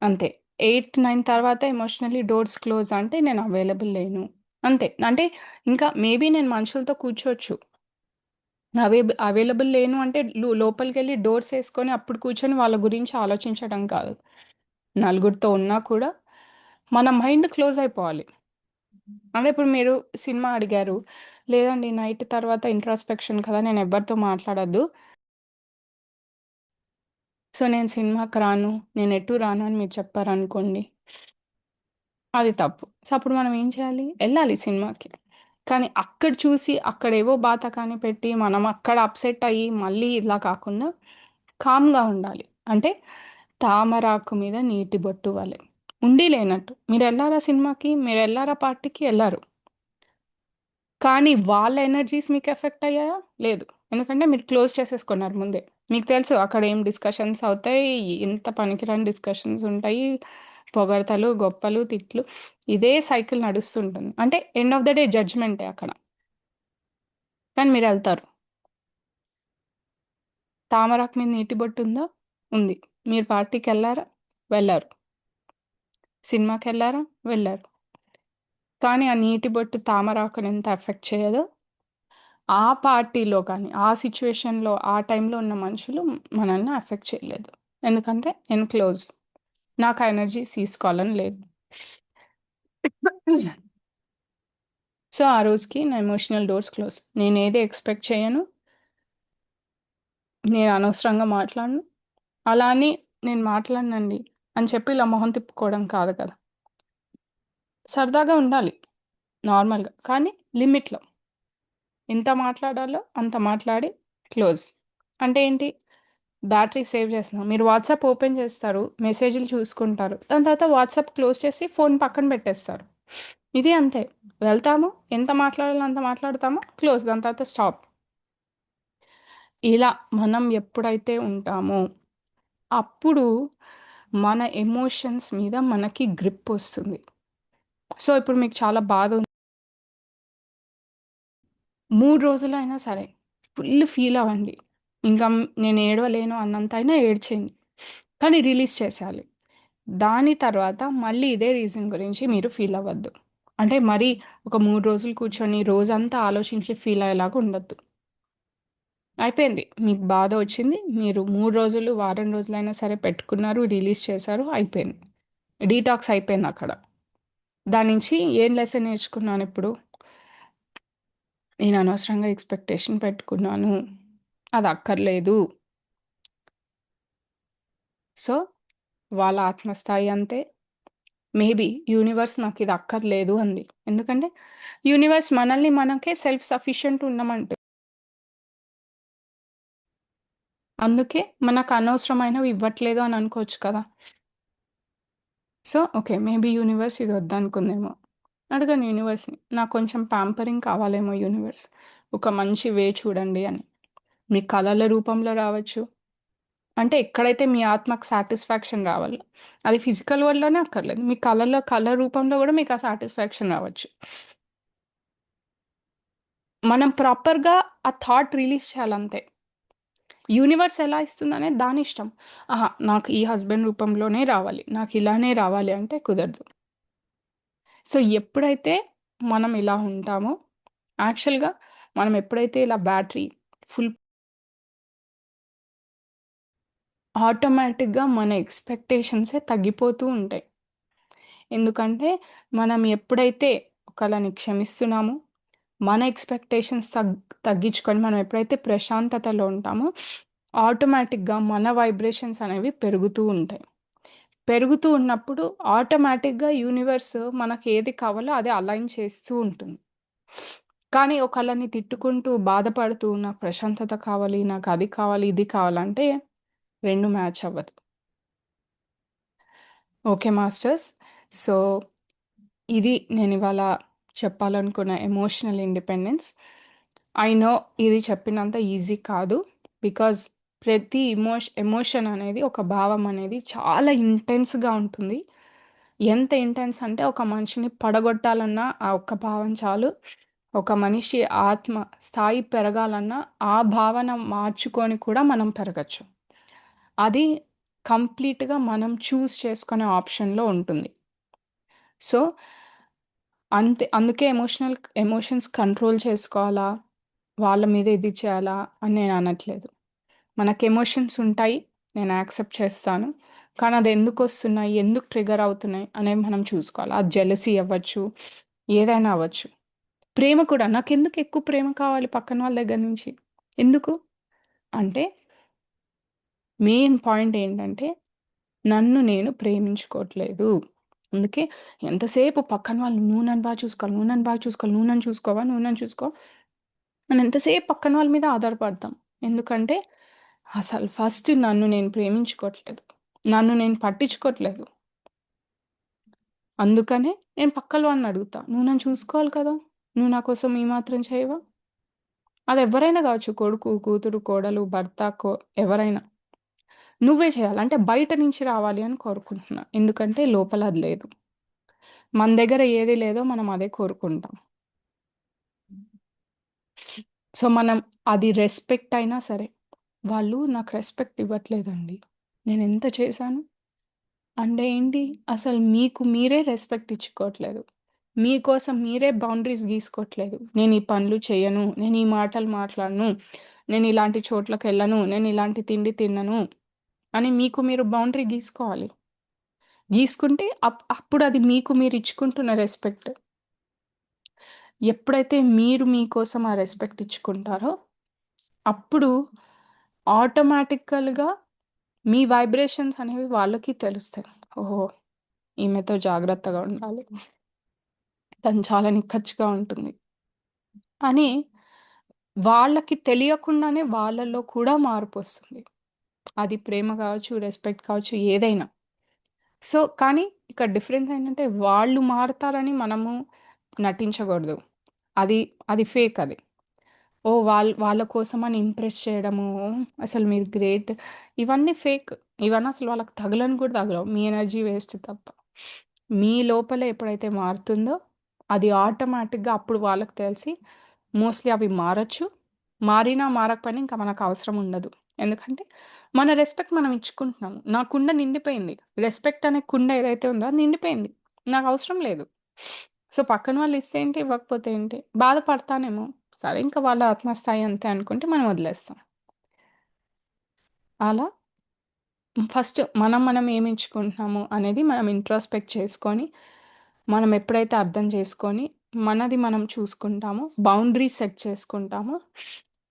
అంతే. 8, 9 తర్వాత ఎమోషనల్లీ డోర్స్ క్లోజ్ అంటే నేను అవైలబుల్ లేను. అంతే. అంటే ఇంకా మేబీ నేను మనుషులతో కూర్చోవచ్చు. అవైలబుల్ లేను అంటే లోపలికెళ్ళి డోర్స్ ఏసుకొని అప్పుడు కూర్చొని వాళ్ళ గురించి ఆలోచించడం కాదు. నలుగురితో ఉన్నా కూడా మన మైండ్ క్లోజ్ అయిపోవాలి. అంటే ఇప్పుడు మీరు సినిమా అడిగారు. లేదండి నైట్ తర్వాత ఇంట్రాస్పెక్షన్ కదా! నేను ఎవ్వరితో మాట్లాడొద్దు. సో, నేను సినిమాకి రాను. నేను ఎటు రాను అని మీరు చెప్పారనుకోండి. అది తప్పు. సో, అప్పుడు మనం ఏం చేయాలి? ఎళ్ళాలి సినిమాకి. కానీ అక్కడ చూసి అక్కడేవో బాతకాన్ని పెట్టి మనం అక్కడ అప్‌సెట్ అయ్యి మళ్ళీ ఇలా కాకుండా కామ్‌గా ఉండాలి. అంటే తామరాకు మీద నీటి బొట్టు వలె. ఉండి లేనట్టు. మీరెళ్లారా సినిమాకి? మీరెళ్లారా పార్టీకి? ఎళ్లారు. కానీ వాళ్ళ ఎనర్జీస్ మీకు ఎఫెక్ట్ అయ్యాయా? లేదు. ఎందుకంటే మీరు క్లోజ్ చేసేసుకున్నారు ముందే. మీకు తెలుసు అక్కడ ఏం డిస్కషన్స్ అవుతాయి. ఎంత పనికిరాని డిస్కషన్స్ ఉంటాయి. పొగడ్తలు, గొప్పలు, తిట్లు ఇదే సైకిల్ నడుస్తుంటుంది. అంటే ఎండ్ ఆఫ్ ద డే జడ్జ్‌మెంటే అక్కడ. కానీ మీరెళ్తారు. తామరాకు మీద నీటి బొట్టుందా? ఉంది. మీరు పార్టీకెళ్లారా? వెళ్లారు. సినిమాకెళ్లారా? వెళ్లారు. కానీ ఆ నీటి బొట్టు తామరాకుని ఎంత ఎఫెక్ట్ చేయదో, ఆ పార్టీలో కానీ, ఆ సిట్యుయేషన్‌లో, ఆ టైంలో ఉన్న మనుషులు మనల్ని ఎఫెక్ట్ చేయలేదు. ఎందుకంటే నేను క్లోజ్. నాకు ఆ ఎనర్జీస్ తీసుకోవాలని లేదు. సో, ఆ రోజుకి నా ఎమోషనల్ డోర్స్ క్లోజ్. నేనేది ఎక్స్‌పెక్ట్ చేయను. నేను అనవసరంగా మాట్లాడను. అలా అని నేను మాట్లాడనండి అని చెప్పి ఇలా మొహం తిప్పుకోవడం కాదు కదా! సరదాగా ఉండాలి నార్మల్‌గా. కానీ లిమిట్‌లో. ఎంత మాట్లాడాలో అంత మాట్లాడి క్లోజ్. అంటే ఏంటి? బ్యాటరీ సేవ్ చేస్తున్నాం. మీరు వాట్సాప్ ఓపెన్ చేస్తారు. మెసేజ్‌లు చూసుకుంటారు. దాని తర్వాత వాట్సాప్ క్లోజ్ చేసి ఫోన్ పక్కన పెట్టేస్తారు. ఇది అంతే. వెళ్తాము. ఎంత మాట్లాడాలో అంత మాట్లాడతాము. క్లోజ్. దాని తర్వాత స్టాప్. ఇలా మనం ఎప్పుడైతే ఉంటామో, అప్పుడు మన ఎమోషన్స్ మీద మనకి గ్రిప్ ఒస్తుంది. సో, ఇప్పుడు మీకు చాలా బాధ 3 రోజులైనా సరే ఫుల్ ఫీల్ అవ్వండి. ఇంకా నేను ఏడవలేను అన్నంతైనా ఏడ్చేయండి. కానీ రిలీజ్ చేసేయాలి. దాని తర్వాత మళ్ళీ ఇదే రీజన్ గురించి మీరు ఫీల్ అవ్వద్దు. అంటే మరీ ఒక 3 రోజులు కూర్చొని రోజంతా ఆలోచించి ఫీల్ అయ్యేలాగా ఉండొద్దు. అయిపోయింది. మీకు బాధ వచ్చింది. మీరు 3 రోజులు, వారం రోజులైనా సరే పెట్టుకున్నారు, రిలీజ్ చేశారు, అయిపోయింది. డీటాక్స్ అయిపోయిందక్కడ. దాని నుంచి ఏం లెసన్ నేర్చుకున్నానిప్పుడు? నేను అనవసరంగా ఎక్స్‌పెక్టేషన్ పెట్టుకున్నాను. అది అక్కర్లేదు. సో, వాళ్ళ ఆత్మస్థాయి అంతే. మేబీ యూనివర్స్ నాకిది అక్కర్లేదు అంది. ఎందుకంటే, యూనివర్స్ మనల్ని మనకే సెల్ఫ్ సఫిషియంట్ ఉండమంటుంది. అందుకే మనకు అనవసరమైనవి ఇవ్వట్లేదు అని అనుకోవచ్చు కదా! So, okay. మేబీ యూనివర్స్ ఇది వద్దనుకుందేమో. అడగను యూనివర్స్‌ని. నాకు కొంచెం పాంపరింగ్ కావాలేమో యూనివర్స్. ఒక మంచి వే చూడండి అని. మీ కలల రూపంలో రావచ్చు. అంటే ఎక్కడైతే మీ ఆత్మకు సాటిస్ఫాక్షన్ రావాలో, అది ఫిజికల్ వరల్డ్‌లోనే అక్కర్లేదు. మీ కలలో కల రూపంలో గూడా మీకు ఆ సాటిస్ఫాక్షన్ రావచ్చు. మనం ప్రాపర్‌గా ఆ థాట్ రిలీజ్ చేయాలంతే. యూనివర్స్ ఎలా ఇస్తుందనేది దాని ఇష్టం. ఆహా! నాకు ఈ హస్బెండ్ రూపంలోనే రావాలి. నాకు ఇలానే రావాలి అంటే కుదరదు. సో, ఎప్పుడైతే మనం ఇలా ఉంటామో, యాక్చువల్‌గా మనం ఎప్పుడైతే ఇలా బ్యాటరీ ఫుల్ ఆటోమేటిక్‌గా మన ఎక్స్‌పెక్టేషన్సే తగ్గిపోతూ ఉంటాయి. ఎందుకంటే, మనం ఎప్పుడైతే ఒకళ్ళని క్షమిస్తున్నామో, మన ఎక్స్‌పెక్టేషన్స్ తగ్గించుకొని మనం ఎప్పుడైతే ప్రశాంతతలో ఉంటామో, ఆటోమేటిక్‌గా మన వైబ్రేషన్స్ అనేవి పెరుగుతూ ఉంటాయి. పెరుగుతూ ఉన్నప్పుడు ఆటోమేటిక్‌గా యూనివర్స్ మనకేది కావాలో అది అలైన్ చేస్తూ ఉంటుంది. కానీ ఒకళ్ళని తిట్టుకుంటూ, బాధపడుతూ నాకు ప్రశాంతత కావాలి, నాకు అది కావాలి, ఇది కావాలంటే 2 మ్యాచ్ అవ్వదు. Okay masters. సో, ఇది నేనివాళ చెప్పాలనుకున్న ఎమోషనల్ ఇండిపెండెన్స్. ఐ నో ఇది చెప్పినంత ఈజీ కాదు. బికాజ్ ప్రతి ఎమోషన్ అనేది ఒక భావం అనేది చాలా ఇంటెన్స్‌గా ఉంటుంది. ఎంత ఇంటెన్స్ అంటే ఒక మనిషిని పడగొట్టాలన్నా ఆ ఒక్క భావం చాలు. ఒక మనిషి ఆత్మ స్థాయి పెరగాలన్నా ఆ భావన మార్చుకొని కూడా మనం పెరగచ్చు. అది కంప్లీట్‌గా మనం చేసుకునే ఆప్షన్‌లో ఉంటుంది. సో, అంతే అందుకే ఎమోషన్స్ కంట్రోల్ చేసుకోవాలా? వాళ్ళ మీద ఇది చేయాలా? అని నేను అనట్లేదు. మనకు ఎమోషన్స్ ఉంటాయి. నేను యాక్సెప్ట్ చేస్తాను. కానీ అది ఎందుకొస్తున్నాయి? ఎందుకు ట్రిగ్గర్ అవుతున్నాయి? అనేవి మనం చూసుకోవాలి. అది జెలసీ అవ్వచ్చు, ఏదైనా అవ్వచ్చు. ప్రేమ కూడా నాకెందుకు ఎక్కువ ప్రేమ కావాలి పక్కన వాళ్ళ దగ్గర నుంచి? ఎందుకు? అంటే మెయిన్ పాయింట్ ఏంటంటే నన్ను నేను ప్రేమించుకోవట్లేదు. అందుకే ఎంతసేపు పక్కన వాళ్ళు "నువ్వు నన్ను బాగా చూసుకోవాలి, నువ్వు నన్ను బాగా చూసుకోవాలి, నువ్వు నన్ను చూసుకోవా, నువ్వు నన్ను చూసుకో" మనం ఎంతసేపు పక్కన వాళ్ళ మీద ఆధారపడతాం. ఎందుకంటే అసలు ఫస్ట్ నన్ను నేను ప్రేమించుకోవట్లేదు. నన్ను నేను పట్టించుకోవట్లేదు. అందుకనే నేను పక్కల వాడిని అడుగుతా. "నువ్వు నన్ను చూసుకోవాలి కదా! నువ్వు నా కోసం ఈ మాత్రం చేయవా?" అది ఎవ్వరైనా కావచ్చు. కొడుకు, కూతురు, కోడలు, భర్త ఎవరైనా. నువ్వే చేయాలి. అంటే బయట నుంచి రావాలి అని కోరుకుంటున్నా. ఎందుకంటే లోపల అది లేదు. మన దగ్గర ఏది లేదో మనం అదే కోరుకుంటాం. సో, మనం అది రెస్పెక్ట్ అయినా సరే, వాళ్ళు నాకు రెస్పెక్ట్ ఇవ్వట్లేదండి. నేనెంత చేశాను? అంటే ఏంటి? అసలు మీకు మీరే రెస్పెక్ట్ ఇచ్చుకోవట్లేదు. మీకోసం మీరే బౌండరీస్ గీసుకోవట్లేదు. నేను ఈ పనులు చేయను. నేను ఈ మాటలు మాట్లాడను. నేను ఇలాంటి చోట్లకెళ్ళను. నేను ఇలాంటి తిండి తినను అని మీకు మీరు బౌండరీ గీసుకోవాలి. గీసుకుంటే అప్పుడు అది మీకు మీరు ఇచ్చుకుంటున్న రెస్పెక్ట్. ఎప్పుడైతే మీరు మీకోసం ఆ రెస్పెక్ట్ ఇచ్చుకుంటారో, అప్పుడు ఆటోమేటికల్‌గా మీ వైబ్రేషన్స్ అనేవి వాళ్ళకి తెలుస్తాయి. ఓహో! ఈమెతో జాగ్రత్తగా ఉండాలి. తను చాలా నిక్కచ్చిగా ఉంటుంది అని వాళ్ళకి తెలియకుండానే వాళ్ళలో కూడా మార్పొస్తుంది. అది ప్రేమ కావచ్చు, రెస్పెక్ట్ కావచ్చు ఏదైనా. సో, కానీ ఇక్కడ డిఫరెన్స్ ఏంటంటే వాళ్ళు మారతారని మనము నటించకూడదు. అది అది ఫేక్ అది. ఓహ్! వాళ్ళ కోసమని ఇంప్రెస్ చేయడము, అసలు మీరు గ్రేట్ ఇవన్నీ ఫేక్. ఇవన్నీ అసలు వాళ్ళకి తగలని కూడా తగలవు. మీ ఎనర్జీ వేస్ట్ తప్ప. మీ లోపల ఎప్పుడైతే మారుతుందో, అది ఆటోమేటిక్‌గా అప్పుడు వాళ్ళకి తెలిసి మోస్ట్‌లీ అవి మారొచ్చు. మారినా, మారకపోయినా ఇంకా మనకు అవసరం ఉండదు. ఎందుకంటే మన రెస్పెక్ట్ మనం ఇచ్చుకుంటున్నాము. నా కుండ నిండిపోయింది. రెస్పెక్ట్ అనే కుండ ఏదైతే ఉందో అది నిండిపోయింది. నాకు అవసరం లేదు. సో, పక్కన వాళ్ళు ఇస్తే ఏంటి, ఇవ్వకపోతే ఏంటి? బాధపడతానేమో. సరే ఇంక వాళ్ళ ఆత్మస్థాయి అంతే అనుకుంటే మనం వదిలేస్తాం. అలా ఫస్ట్ మనం ఏమి ఎంచుకుంటున్నాము అనేది మనం ఇంట్రోస్పెక్ట్ చేసుకొని, మనం ఎప్పుడైతే అర్థం చేసుకొని, మనది మనం చూసుకుంటామో, బౌండరీస్ సెట్ చేసుకుంటామో,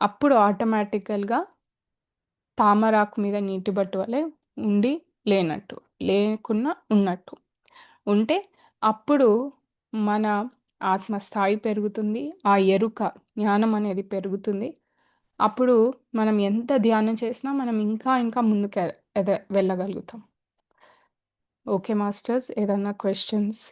అప్పుడు ఆటోమేటికల్‌గా తామరాకు మీద నీటి బొట్టు వలె ఉండి లేనట్టు, లేకున్నా ఉన్నట్టు. ఉంటే అప్పుడు మన ఆత్మస్థాయి పెరుగుతుంది. ఆ ఎరుక, జ్ఞానం అనేది పెరుగుతుంది. అప్పుడు మనం ఎంత ధ్యానం చేసినా మనం ఇంకా ఇంకా ముందుకు వెళ్ళగలుగుతాం. Okay masters. ఏదన్నా క్వెషన్స్?